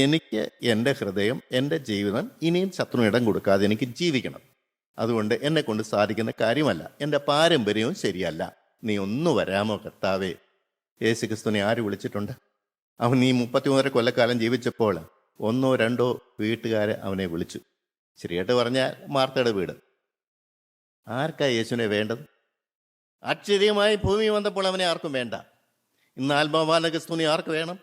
എനിക്ക് എൻ്റെ ഹൃദയം, എൻ്റെ ജീവിതം ഇനിയും ശത്രുവിന് ഇടം കൊടുക്കാതെ എനിക്ക് ജീവിക്കണം. അതുകൊണ്ട് എന്നെ കൊണ്ട് സാധിക്കുന്ന കാര്യമല്ല, എൻ്റെ പാരമ്പര്യവും ശരിയല്ല. നീ ഒന്ന് വരാമോ കർത്താവേ? യേശു ക്രിസ്തുവിനെ ആര് വിളിച്ചിട്ടുണ്ട്? അവൻ ഈ 33 കൊല്ലക്കാലം ജീവിച്ചപ്പോൾ 1 or 2 വീട്ടുകാരെ അവനെ വിളിച്ചു. ശരിയായിട്ട് പറഞ്ഞാൽ മാർത്തയുടെ വീട്. ആർക്കാ യേശുവിനെ വേണ്ടത്? ആശ്ചര്യമായി ഭൂമി വന്നപ്പോൾ അവനെ ആർക്കും വേണ്ട. ഇന്ന് ആത്മാവാന ക്രിസ്തുവിനെ ആർക്ക് വേണം?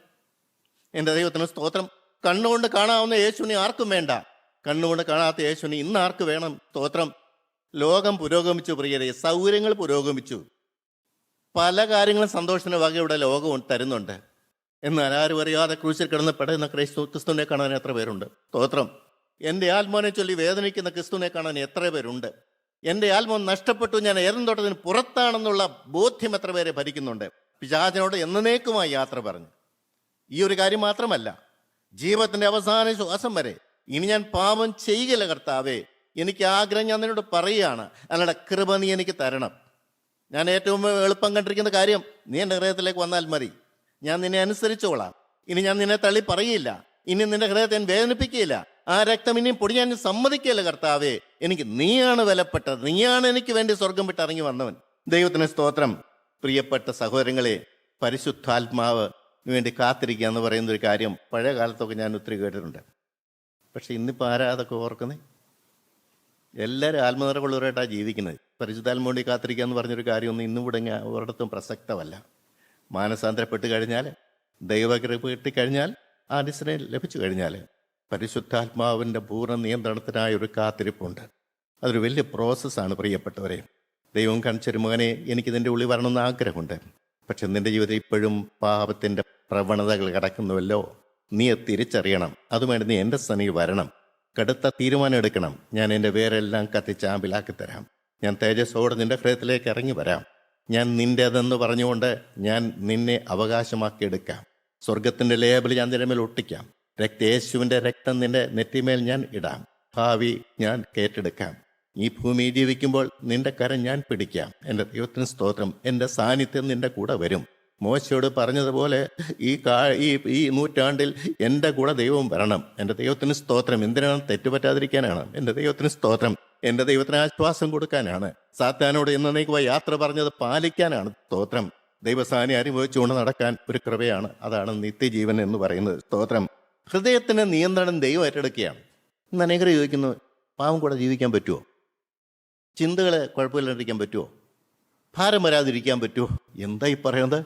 എൻ്റെ ദൈവത്തിന് സ്തോത്രം. കണ്ണുകൊണ്ട് കാണാവുന്ന യേശുവിനെ ആർക്കും വേണ്ട. കണ്ണുകൊണ്ട് കാണാത്ത യേശുവിനെ ഇന്ന് ആർക്ക് വേണം? സ്തോത്രം. ലോകം പുരോഗമിച്ചു പ്രിയരെ, സൗകര്യങ്ങൾ പുരോഗമിച്ചു, പല കാര്യങ്ങളും സന്തോഷത്തിന് വക ഇവിടെ ലോകം തരുന്നുണ്ട്. എന്നാൽ ആരും അറിയാതെ ക്രൂശിൽ കിടന്ന് പെടുന്ന ക്രിസ്തുവിനെ കാണാൻ എത്ര പേരുണ്ട്? സ്തോത്രം. എൻ്റെ ആത്മാവിനെ ചൊല്ലി വേദനിക്കുന്ന ക്രിസ്തുവിനെ കാണാൻ എത്ര പേരുണ്ട്? എൻ്റെ ആത്മാവ് നഷ്ടപ്പെട്ടു, ഞാൻ ഏതും തോട്ടത്തിന് പുറത്താണെന്നുള്ള ബോധ്യം എത്ര പേരെ ഭരിക്കുന്നുണ്ട്? പിശാചിനോട് എന്നേക്കുമായി യാത്ര പറഞ്ഞു. ഈ ഒരു കാര്യം മാത്രമല്ല, ജീവിതത്തിൻ്റെ അവസാന ശ്വാസം വരെ ഇനി ഞാൻ പാപം ചെയ്യുകയില്ല കർത്താവേ, എനിക്ക് ആഗ്രഹം ഞാൻ നിന്നോട് പറയുകയാണ്, അല്ലാതെ കൃപ നീ എനിക്ക് തരണം. ഞാൻ ഏറ്റവും എളുപ്പം കണ്ടിരിക്കുന്ന കാര്യം, നീ എൻ്റെ ഹൃദയത്തിലേക്ക് വന്നാൽ മതി, ഞാൻ നിന്നെ അനുസരിച്ചോളാം. ഇനി ഞാൻ നിന്നെ തള്ളി പറയില്ല, ഇനി നിന്റെ ഹൃദയത്തെ ഞാൻ വേദനിപ്പിക്കുകയില്ല, ആ രക്തം ഇനിയും പൊടിയാൻ സമ്മതിക്കുകയില്ല കർത്താവേ. എനിക്ക് നീയാണ് വിലപ്പെട്ടത്, നീയാണ് എനിക്ക് വേണ്ടി സ്വർഗം വിട്ട് ഇറങ്ങി വന്നവൻ. ദൈവത്തിന് സ്തോത്രം. പ്രിയപ്പെട്ട സഹോദരങ്ങളെ, പരിശുദ്ധാത്മാവ് വേണ്ടി കാത്തിരിക്കുക എന്ന് പറയുന്ന ഒരു കാര്യം പഴയ കാലത്തൊക്കെ ഞാൻ ഒത്തിരി കേട്ടിട്ടുണ്ട്. പക്ഷെ ഇന്നിപ്പോൾ ആരാ അതൊക്കെ ഓർക്കുന്നേ? എല്ലാവരും ആത്മനിറവുള്ളവരായിട്ടാണ് ജീവിക്കുന്നത്. പരിശുദ്ധാത്മാവ് വേണ്ടി കാത്തിരിക്കുക എന്ന് പറഞ്ഞൊരു കാര്യമൊന്നും ഇന്നും ഇവിടെ ഒരിടത്തും പ്രസക്തമല്ല. മാനസാന്തരപ്പെട്ട് കഴിഞ്ഞാൽ, ദൈവകൃപ കിട്ടിക്കഴിഞ്ഞാൽ, ആ അനുസരണം ലഭിച്ചു കഴിഞ്ഞാൽ പരിശുദ്ധാത്മാവിൻ്റെ പൂർണ്ണ നിയന്ത്രണത്തിനായ ഒരു കാത്തിരിപ്പുണ്ട്. അതൊരു വലിയ പ്രോസസ്സാണ് പ്രിയപ്പെട്ടവരെ. ദൈവം കാണിച്ചൊരു മകനെ, എനിക്ക് നിൻ്റെ ഉള്ളിൽ വരണമെന്ന് ആഗ്രഹമുണ്ട്, പക്ഷെ നിൻ്റെ ജീവിതത്തിൽ ഇപ്പോഴും പാപത്തിൻ്റെ പ്രവണതകൾ കിടക്കുന്നുവല്ലോ. നീ തിരിച്ചറിയണം. അതുവേണ്ടി നീ എൻ്റെ സന്നിധി വരണം, കടുത്ത തീരുമാനം എടുക്കണം. ഞാൻ എൻ്റെ വേരെല്ലാം കത്തിച്ചാമ്പിലാക്കി തരാം. ഞാൻ തേജസ്സോടെ നിൻ്റെ ഹൃദയത്തിലേക്ക് ഇറങ്ങി വരാം. ഞാൻ നിൻ്റേതെന്ന് പറഞ്ഞുകൊണ്ട് ഞാൻ നിന്നെ അവകാശമാക്കിയെടുക്കാം. സ്വർഗത്തിൻ്റെ ലേബൽ ഞാൻ നിന്റെ മേൽ ഒട്ടിക്കാം. യേശുവിൻ്റെ രക്തം നിന്റെ നെറ്റിമേൽ ഞാൻ ഇടാം. ഭാവി ഞാൻ കേട്ടെടുക്കാം. ഈ ഭൂമി ജീവിക്കുമ്പോൾ നിന്റെ കരം ഞാൻ പിടിക്കാം. എൻ്റെ ദൈവത്തിന് സ്തോത്രം. എൻ്റെ സാന്നിധ്യം നിന്റെ കൂടെ വരും. മോശയോട് പറഞ്ഞതുപോലെ ഈ നൂറ്റാണ്ടിൽ എൻ്റെ കൂടെ ദൈവം വരണം. എൻ്റെ ദൈവത്തിന് സ്തോത്രം. എന്തിനാണ്? തെറ്റുപറ്റാതിരിക്കാനാണ്. എൻ്റെ ദൈവത്തിന് സ്തോത്രം. എൻ്റെ ദൈവത്തിന് ആശ്വാസം കൊടുക്കാനാണ്. സാത്താനോട് എന്നേക്കുമായി യാത്ര പറഞ്ഞത് പാലിക്കാനാണ്. സ്തോത്രം. ദൈവസാന്നിധ്യം അനുഭവിച്ചുകൊണ്ട് നടക്കാൻ ഒരു കൃപയാണ്. അതാണ് നിത്യജീവൻ എന്ന് പറയുന്നത്. സ്തോത്രം. ഹൃദയത്തിൻ്റെ നിയന്ത്രണം ദൈവം ഏറ്റെടുക്കുകയാണ്. ഇന്ന് അനേകർ ചോദിക്കുന്നു, പാവം കൂടെ ജീവിക്കാൻ പറ്റുമോ? ചിന്തകൾ കുഴപ്പമില്ലാണ്ടിരിക്കാൻ പറ്റുമോ? ഭാരം വരാതിരിക്കാൻ പറ്റുമോ? എന്തായി പറയുന്നത്?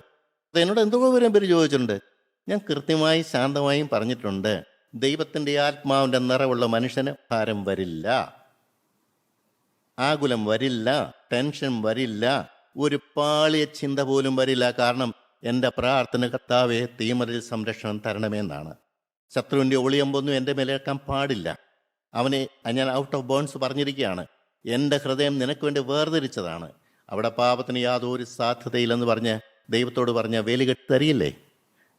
എന്നോട് എന്തൊക്കെ വരും പേര് ചോദിച്ചിട്ടുണ്ട്. ഞാൻ കൃത്യമായി ശാന്തമായും പറഞ്ഞിട്ടുണ്ട്, ദൈവത്തിൻ്റെ ആത്മാവിൻ്റെ നിറവുള്ള മനുഷ്യന് ഭാരം വരില്ല, ആകുലം വരില്ല, ടെൻഷൻ വരില്ല, ഒരു പാളിയ ചിന്ത പോലും വരില്ല. കാരണം എൻ്റെ പ്രാർത്ഥന കർത്താവേ തീമറിൽ സംരക്ഷണം തരണമെന്നാണ്. ശത്രുവിൻ്റെ ഒളിയമ്പൊന്നും എൻ്റെ മേലേക്കാൻ പാടില്ല. അവനെ ഞാൻ ഔട്ട് ഓഫ് ബോൺസ് പറഞ്ഞിരിക്കുകയാണ്. എൻ്റെ ഹൃദയം നിനക്ക് വേണ്ടി വേർതിരിച്ചതാണ്. അവിടെ പാപത്തിന് യാതൊരു സാധ്യതയില്ലെന്ന് പറഞ്ഞ് ദൈവത്തോട് പറഞ്ഞ വേലികെട്ടി തരില്ലേ?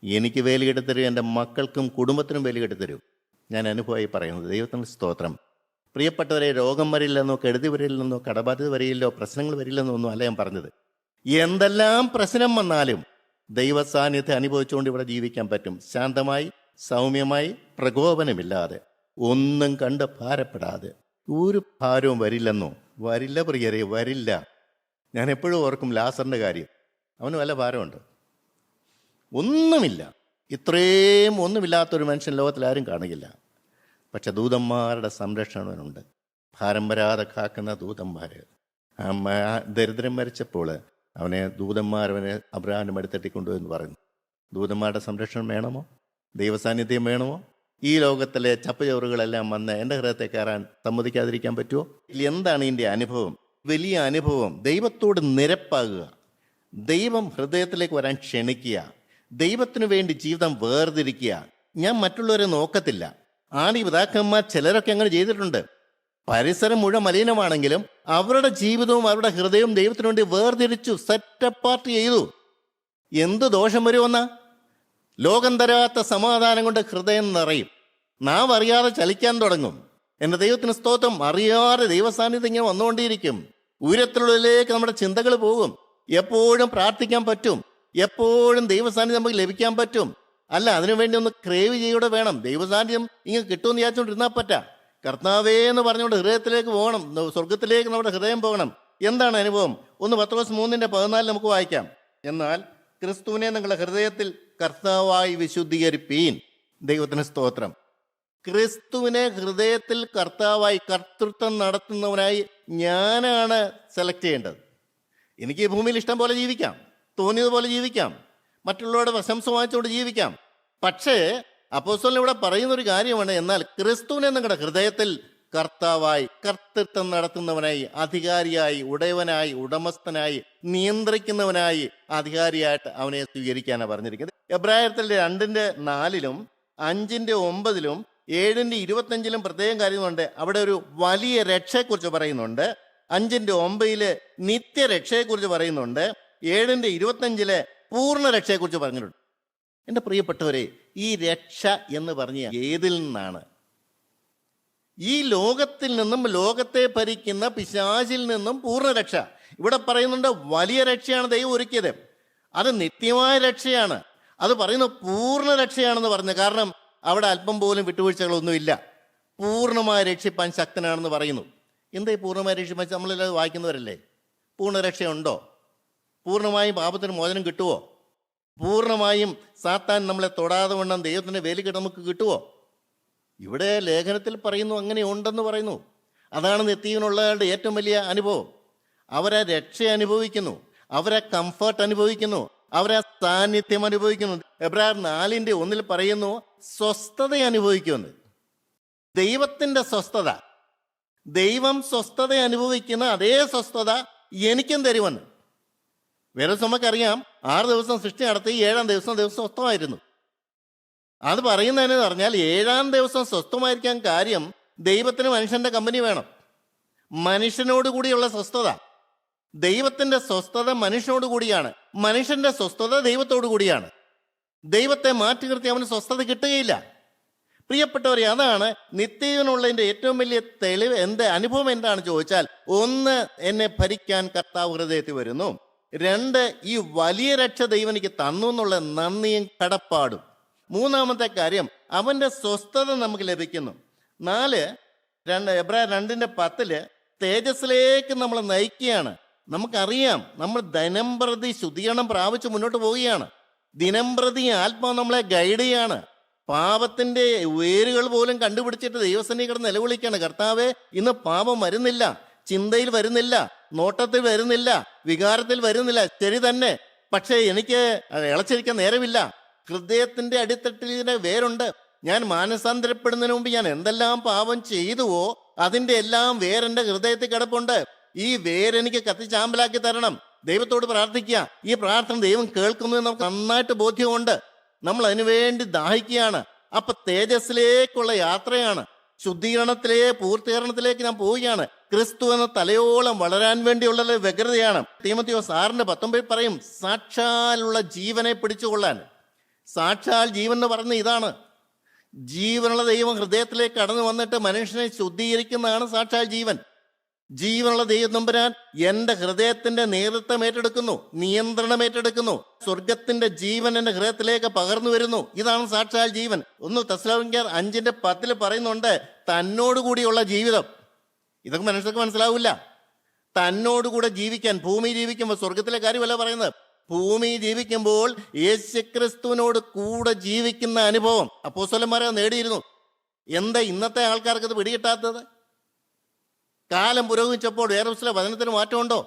എനിക്ക് വേലികെട്ടി തരും, എൻ്റെ മക്കൾക്കും കുടുംബത്തിനും വേലികെട്ടി തരും. ഞാൻ അനുഭവമായി പറയുന്നത്. ദൈവത്തിന് സ്തോത്രം. പ്രിയപ്പെട്ടവരെ, രോഗം വരില്ലെന്നോ, കെടുതി വരില്ലെന്നോ, കടബാധ്യത വരില്ലല്ലോ, പ്രശ്നങ്ങൾ വരില്ലെന്നോ ഒന്നും അല്ല ഞാൻ പറഞ്ഞത്. എന്തെല്ലാം പ്രശ്നം വന്നാലും ദൈവ സാന്നിധ്യം അനുഭവിച്ചുകൊണ്ട് ഇവിടെ ജീവിക്കാൻ പറ്റും. ശാന്തമായി, സൗമ്യമായി, പ്രകോപനമില്ലാതെ, ഒന്നും കണ്ട് ഭാരപ്പെടാതെ. ഒരു ഭാരവും വരില്ലെന്നോ? വരില്ല പ്രിയരെ, വരില്ല. ഞാൻ എപ്പോഴും ഓർക്കും ലാസറിൻ്റെ കാര്യം. അവന് വല്ല ഭാരമുണ്ട്? ഒന്നുമില്ല. ഇത്രയും ഒന്നുമില്ലാത്തൊരു മനുഷ്യൻ ലോകത്തിൽ ആരും കാണുകയില്ല. പക്ഷെ ദൂതന്മാരുടെ സംരക്ഷണമുണ്ട്. ഭാരം വരാതെ കാക്കുന്ന ദൂതന്മാർ. ദരിദ്രൻ മരിച്ചപ്പോൾ അവനെ ദൂതന്മാരവനെ അബ്രഹാമിൻ്റെ മടിത്തട്ടി കൊണ്ടുവന്ന് പറയുന്നു. ദൂതന്മാരുടെ സംരക്ഷണം വേണമോ? ദൈവസാന്നിധ്യം വേണമോ? ഈ ലോകത്തിലെ ചപ്പുചവറുകളെല്ലാം വന്ന് എൻ്റെ ഹൃദയത്തെ കയറാൻ സമ്മതിക്കാതിരിക്കാൻ പറ്റുമോ? എന്താണ് ഇതിൻ്റെ അനുഭവം? വലിയ അനുഭവം. ദൈവത്തോട് നിരപ്പാകുക, ദൈവം ഹൃദയത്തിലേക്ക് വരാൻ ക്ഷണിക്കുക, ദൈവത്തിനു വേണ്ടി ജീവിതം വേർതിരിക്കുക. ഞാൻ മറ്റുള്ളവരെ നോക്കത്തില്ല. ആണി പിതാക്കന്മാർ ചിലരൊക്കെ അങ്ങനെ ചെയ്തിട്ടുണ്ട്. പരിസരം മുഴുവൻ മലിനമാണെങ്കിലും അവരുടെ ജീവിതവും അവരുടെ ഹൃദയവും ദൈവത്തിനു വേണ്ടി വേർതിരിച്ചു, സെറ്റപ്പാർട്ട് ചെയ്തു. എന്ത് ദോഷം വരുമെന്നാ? ലോകം തരാത്ത സമാധാനം കൊണ്ട് ഹൃദയം നിറയും. നാം അറിയാതെ ചലിക്കാൻ തുടങ്ങും. എൻ്റെ ദൈവത്തിന് സ്തോത്രം. അറിയാതെ ദൈവസാന്നിധ്യം ഇങ്ങനെ വന്നുകൊണ്ടിരിക്കും. ഉയരത്തിലുള്ളിലേക്ക് നമ്മുടെ ചിന്തകൾ പോകും. എപ്പോഴും പ്രാർത്ഥിക്കാൻ പറ്റും, എപ്പോഴും ദൈവസാന്നിധ്യം നമുക്ക് ലഭിക്കാൻ പറ്റും. അല്ല, അതിനുവേണ്ടി ഒന്ന് ക്രേവ് ചെയ്യുക വേണം. ദൈവസാന്നിധ്യം ഇങ്ങനെ കിട്ടുമെന്ന് വിചാരിച്ചുകൊണ്ടിരുന്നാൽ പറ്റാ. കർത്താവേ എന്ന് പറഞ്ഞുകൊണ്ട് ഹൃദയത്തിലേക്ക് പോകണം, സ്വർഗത്തിലേക്ക് നമ്മുടെ ഹൃദയം പോകണം. എന്താണ് അനുഭവം? 1 പത്രോസ് 3:14 നമുക്ക് വായിക്കാം. എന്നാൽ ക്രിസ്തുവിനെ നിങ്ങളുടെ ഹൃദയത്തിൽ കർത്താവായി വിശുദ്ധീകരിപ്പീൻ. ദൈവത്തിന് സ്തോത്രം. ക്രിസ്തുവിനെ ഹൃദയത്തിൽ കർത്താവായി, കർത്തൃത്വം നടത്തുന്നവനായി ഞാനാണ് സെലക്ട് ചെയ്യേണ്ടത്. എനിക്ക് ഈ ഭൂമിയിൽ ഇഷ്ടം പോലെ ജീവിക്കാം, തോന്നിയതുപോലെ ജീവിക്കാം, മറ്റുള്ളവരുടെ പ്രശംസ വാങ്ങിച്ചുകൊണ്ട് ജീവിക്കാം. പക്ഷേ അപ്പോസ്തലൻ ഇവിടെ പറയുന്നൊരു കാര്യമാണ്, എന്നാൽ ക്രിസ്തുവിനെ നിങ്ങളുടെ ഹൃദയത്തിൽ കർത്താവായി, കർത്തൃത്വം നടത്തുന്നവനായി, അധികാരിയായി, ഉടയവനായി, ഉടമസ്ഥനായി, നിയന്ത്രിക്കുന്നവനായി, അധികാരിയായിട്ട് അവനെ സ്വീകരിക്കാനാണ് പറഞ്ഞിരിക്കുന്നത്. എബ്രായത്തിൽ 2:4, 5:9, 7:25 പ്രത്യേകം കാര്യങ്ങളുണ്ട്. അവിടെ ഒരു വലിയ രക്ഷയെക്കുറിച്ച് പറയുന്നുണ്ട്. 5:9 നിത്യരക്ഷയെക്കുറിച്ച് പറയുന്നുണ്ട്. 7:25 പൂർണ്ണ രക്ഷയെക്കുറിച്ച് പറഞ്ഞിട്ടുണ്ട്. എൻ്റെ പ്രിയപ്പെട്ടവരെ, ഈ രക്ഷ എന്ന് പറഞ്ഞ ഏതിൽ നിന്നാണ്? ഈ ലോകത്തിൽ നിന്നും, ലോകത്തെ ഭരിക്കുന്ന പിശാചിൽ നിന്നും പൂർണ്ണ രക്ഷ. ഇവിടെ പറയുന്നുണ്ട് വലിയ രക്ഷയാണ് ദൈവം ഒരുക്കിയത്. അത് നിത്യമായ രക്ഷയാണ്. അത് പറയുന്ന പൂർണ്ണ രക്ഷയാണെന്ന് പറഞ്ഞു. കാരണം അവിടെ അല്പം പോലും വിട്ടുവീഴ്ചകളൊന്നുമില്ല. പൂർണ്ണമായി രക്ഷിപ്പാൻ ശക്തനാണെന്ന് പറയുന്നു. എന്താ ഈ പൂർണ്ണമായി രക്ഷിപ്പാൻ? നമ്മളെല്ലാം വായിക്കുന്നവരല്ലേ. പൂർണ്ണ രക്ഷയുണ്ടോ? പൂർണ്ണമായും പാപത്തിന് മോചനം കിട്ടുമോ? പൂർണ്ണമായും സാത്താൻ നമ്മളെ തൊടാതെ വണ്ണം ദൈവത്തിൻ്റെ വേലിക്കെട്ട് നമുക്ക് കിട്ടുമോ? ഇവിടെ ലേഖനത്തിൽ പറയുന്നു അങ്ങനെ ഉണ്ടെന്ന് പറയുന്നു. അതാണ് നിത്യജീവനുള്ളവരുടെ ഏറ്റവും വലിയ അനുഭവം. അവരെ രക്ഷ അനുഭവിക്കുന്നു, അവരെ കംഫർട്ട് അനുഭവിക്കുന്നു, അവരെ സാന്നിധ്യം അനുഭവിക്കുന്നു. എബ്രായർ 4:1 പറയുന്നു സ്വസ്ഥത അനുഭവിക്കുമെന്ന്. ദൈവത്തിൻ്റെ സ്വസ്ഥത, ദൈവം സ്വസ്ഥത അനുഭവിക്കുന്ന അതേ സ്വസ്ഥത എനിക്കും തരുമെന്ന്. വേറെ നമുക്കറിയാം, 6 ദിവസം സൃഷ്ടി നടത്തി, 7-ാം ദിവസം സ്വസ്ഥമായിരുന്നു. അത് പറയുന്നതെന്ന് പറഞ്ഞാൽ 7-ാം ദിവസം സ്വസ്ഥമായിരിക്കാൻ കാര്യം ദൈവത്തിന് മനുഷ്യന്റെ കമ്പനി വേണം. മനുഷ്യനോട് കൂടിയുള്ള സ്വസ്ഥത. ദൈവത്തിന്റെ സ്വസ്ഥത മനുഷ്യനോട് കൂടിയാണ്, മനുഷ്യന്റെ സ്വസ്ഥത ദൈവത്തോടു കൂടിയാണ്. ദൈവത്തെ മാറ്റി നിർത്തി അവന് സ്വസ്ഥത കിട്ടുകയില്ല. പ്രിയപ്പെട്ടവരെ, അതാണ് നിത്യജീവനുള്ളതിൻ്റെ ഏറ്റവും വലിയ തെളിവ്. എൻ്റെ അനുഭവം എന്താണ് ചോദിച്ചാൽ, 1, എന്നെ ഭരിക്കാൻ കർത്താവ് ഹൃദയത്തിൽ വരുന്നു. 2, ഈ വലിയ രക്ഷ ദൈവം എനിക്ക് തന്നു എന്നുള്ള നന്ദിയും കടപ്പാടും. 3-ാമത്തെ കാര്യം, അവൻ്റെ സ്വസ്ഥത നമുക്ക് ലഭിക്കുന്നു. 4, എബ്രായർ 2:10 തേജസ്സിലേക്ക് നമ്മൾ നയിക്കുകയാണ്. നമുക്കറിയാം, നമ്മൾ ദിനംപ്രതി ശുദ്ധീകരണം പ്രാപിച്ച് മുന്നോട്ട് പോവുകയാണ്. ദിനംപ്രതി ആത്മാവ് നമ്മളെ ഗൈഡ് ചെയ്യാണ്. പാപത്തിന്റെ വേരുകൾ പോലും കണ്ടുപിടിച്ചിട്ട് ദൈവസന്നിധി കിടന്ന് നിലവിളിക്കുകയാണ്, കർത്താവേ ഇന്ന് പാപം വരുന്നില്ല, ചിന്തയിൽ വരുന്നില്ല, നോട്ടത്തിൽ വരുന്നില്ല, വികാരത്തിൽ വരുന്നില്ല. ശരി തന്നെ, പക്ഷേ എനിക്ക് ഇളച്ചിരിക്കാൻ നേരമില്ല. ഹൃദയത്തിന്റെ അടിത്തട്ടിൽ ഇതിന്റെ വേരുണ്ട്. ഞാൻ മാനസാന്തരപ്പെടുന്നതിന് മുമ്പ് ഞാൻ എന്തെല്ലാം പാപം ചെയ്തുവോ അതിന്റെ എല്ലാം വേരെന്റെ ഹൃദയത്തിൽ കിടപ്പുണ്ട്. ഈ വേരെനിക്ക് കത്തിച്ചാമ്പലാക്കി തരണം. ദൈവത്തോട് പ്രാർത്ഥിക്കുക. ഈ പ്രാർത്ഥന ദൈവം കേൾക്കുന്നു എന്ന് നമുക്ക് നന്നായിട്ട് ബോധ്യമുണ്ട്. നമ്മൾ അതിനുവേണ്ടി ദാഹിക്കുകയാണ്. അപ്പൊ തേജസ്സിലേക്കുള്ള യാത്രയാണ്, പൂർത്തീകരണത്തിലേക്ക് ഞാൻ പോവുകയാണ്. ക്രിസ്തു എന്ന തലയോളം വളരാൻ വേണ്ടിയുള്ള വ്യഗ്രതയാണ്. തീമോഥെയോസ് 6:19 പറയും, സാക്ഷാലുള്ള ജീവനെ പിടിച്ചുകൊള്ളാൻ. സാക്ഷാൽ ജീവൻ എന്ന് പറയുന്നത് ഇതാണ്. ജീവനുള്ള ദൈവം ഹൃദയത്തിലേക്ക് കടന്നു വന്നിട്ട് മനുഷ്യനെ ശുദ്ധീകരിക്കുന്നതാണ് സാക്ഷാൽ ജീവൻ. ജീവനുള്ള ദൈവം തമ്പുരാൻ എന്റെ ഹൃദയത്തിന്റെ നേതൃത്വം ഏറ്റെടുക്കുന്നു, നിയന്ത്രണം ഏറ്റെടുക്കുന്നു. സ്വർഗത്തിന്റെ ജീവൻ എന്റെ ഹൃദയത്തിലേക്ക് പകർന്നു വരുന്നു. ഇതാണ് സാക്ഷാൽ ജീവൻ. 1 തെസ്സലോനിക്കർ 5:10 പറയുന്നുണ്ട്, തന്നോടുകൂടിയുള്ള ജീവിതം. ഇതൊക്കെ മനുഷ്യർക്ക് മനസ്സിലാവില്ല. തന്നോടുകൂടെ ജീവിക്കാൻ, ഭൂമി ജീവിക്കുമ്പോൾ, സ്വർഗത്തിലെ കാര്യമല്ല പറയുന്നത്, ഭൂമി ജീവിക്കുമ്പോൾ യേശുക്രിസ്തുവിനോട് കൂടെ ജീവിക്കുന്ന അനുഭവം അപ്പോസ്തലന്മാരെ നേടിയിരുന്നു. എന്താ ഇന്നത്തെ ആൾക്കാർക്ക് ഇത് പിടികിട്ടാത്തത്? കാലം പുരോഗമിച്ചപ്പോൾ വേറെ ചില വചനത്തിന് മാറ്റമുണ്ടോ?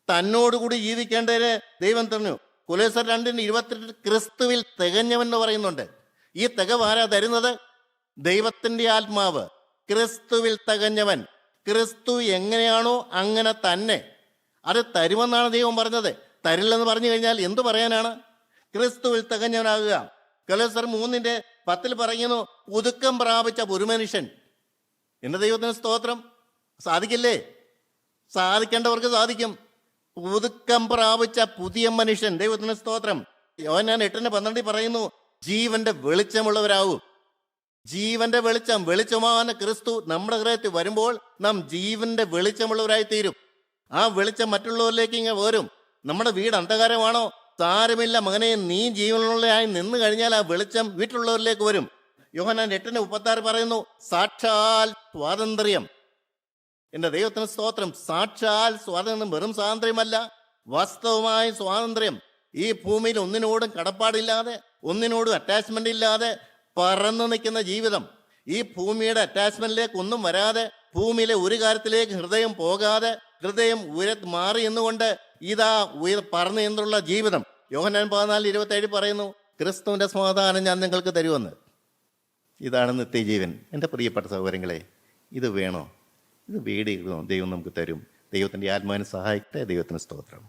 തന്നോടുകൂടി ജീവിക്കേണ്ടതിന് ദൈവം തന്നു. കൊലോസ്യർ 2:28 ക്രിസ്തുവിൽ തികഞ്ഞവൻ എന്ന് പറയുന്നുണ്ട്. ഈ തികവ് ആരാ തരുന്നത്? ദൈവത്തിന്റെ ആത്മാവ്. ക്രിസ്തുവിൽ തികഞ്ഞവൻ. ക്രിസ്തു എങ്ങനെയാണോ അങ്ങനെ തന്നെ അത് തരുമെന്നാണ് ദൈവം പറഞ്ഞത്. തരില്ലെന്ന് പറഞ്ഞു കഴിഞ്ഞാൽ എന്തു പറയാനാണ്? ക്രിസ്തുവിൽ തികഞ്ഞവനാകുക. കൊലോസ്യർ 3:10 പറയുന്നു, പുതുക്കം പ്രാപിച്ച ഒരു മനുഷ്യൻ. എന്റെ ദൈവത്തിന് സ്തോത്രം. സാധിക്കില്ലേ? സാധിക്കേണ്ടവർക്ക് സാധിക്കും. പുതുക്കം പ്രാപിച്ച പുതിയ മനുഷ്യൻ. ദൈവത്തിന് സ്തോത്രം. യോഹന്നാൻ 8:12 പറയുന്നു, ജീവന്റെ വെളിച്ചമുള്ളവരാകും. ജീവന്റെ വെളിച്ചமான ക്രിസ്തു നമ്മുടെ ഹൃദയത്തിൽ വരുമ്പോൾ നാം ജീവന്റെ വെളിച്ചമുള്ളവരായി തീരും. ആ വെളിച്ചം മറ്റുള്ളവരിലേക്ക് ഇങ്ങനെ വരും. നമ്മുടെ വീട് അന്ധകാരമാണോ? സാരമില്ല മകനെ, നീ ജീവനുള്ളതായി നിന്ന് കഴിഞ്ഞാൽ ആ വെളിച്ചം വീട്ടിലുള്ളവരിലേക്ക് വരും. യോഹന്നാൻ 8:36 പറയുന്നു, സാക്ഷാൽ സ്വാതന്ത്ര്യം. എന്റെ ദൈവത്തിന് സ്തോത്രം. സാക്ഷാൽ സ്വാതന്ത്ര്യം വെറും സ്വാതന്ത്ര്യമല്ല, വാസ്തവമായ സ്വാതന്ത്ര്യം. ഈ ഭൂമിയിൽ ഒന്നിനോടും കടപ്പാടില്ലാതെ, ഒന്നിനോടും അറ്റാച്ച്മെന്റ് ഇല്ലാതെ പറന്നു നിൽക്കുന്ന ജീവിതം. ഈ ഭൂമിയുടെ അറ്റാച്ച്മെന്റിലേക്ക് ഒന്നും വരാതെ, ഭൂമിയിലെ ഒരു കാര്യത്തിലേക്ക് ഹൃദയം പോകാതെ, ഹൃദയം മാറി എന്നുകൊണ്ട് ഇതാ പറന്നു എന്നുള്ള ജീവിതം. യോഹന്നാൻ 14:27 പറയുന്നു, ക്രിസ്തുവിന്റെ സമാധാനം ഞാൻ നിങ്ങൾക്ക് തരുമെന്ന്. ഇതാണ് നിത്യജീവൻ. എൻ്റെ പ്രിയപ്പെട്ട സഹോദരങ്ങളെ, ഇത് വേണോ? ഇത് വേടിയിടണോ? ദൈവം നമുക്ക് തരും. ദൈവത്തിൻ്റെ ആത്മാവിനെ സഹായിക്കട്ടെ. ദൈവത്തിന് സ്തോത്രം.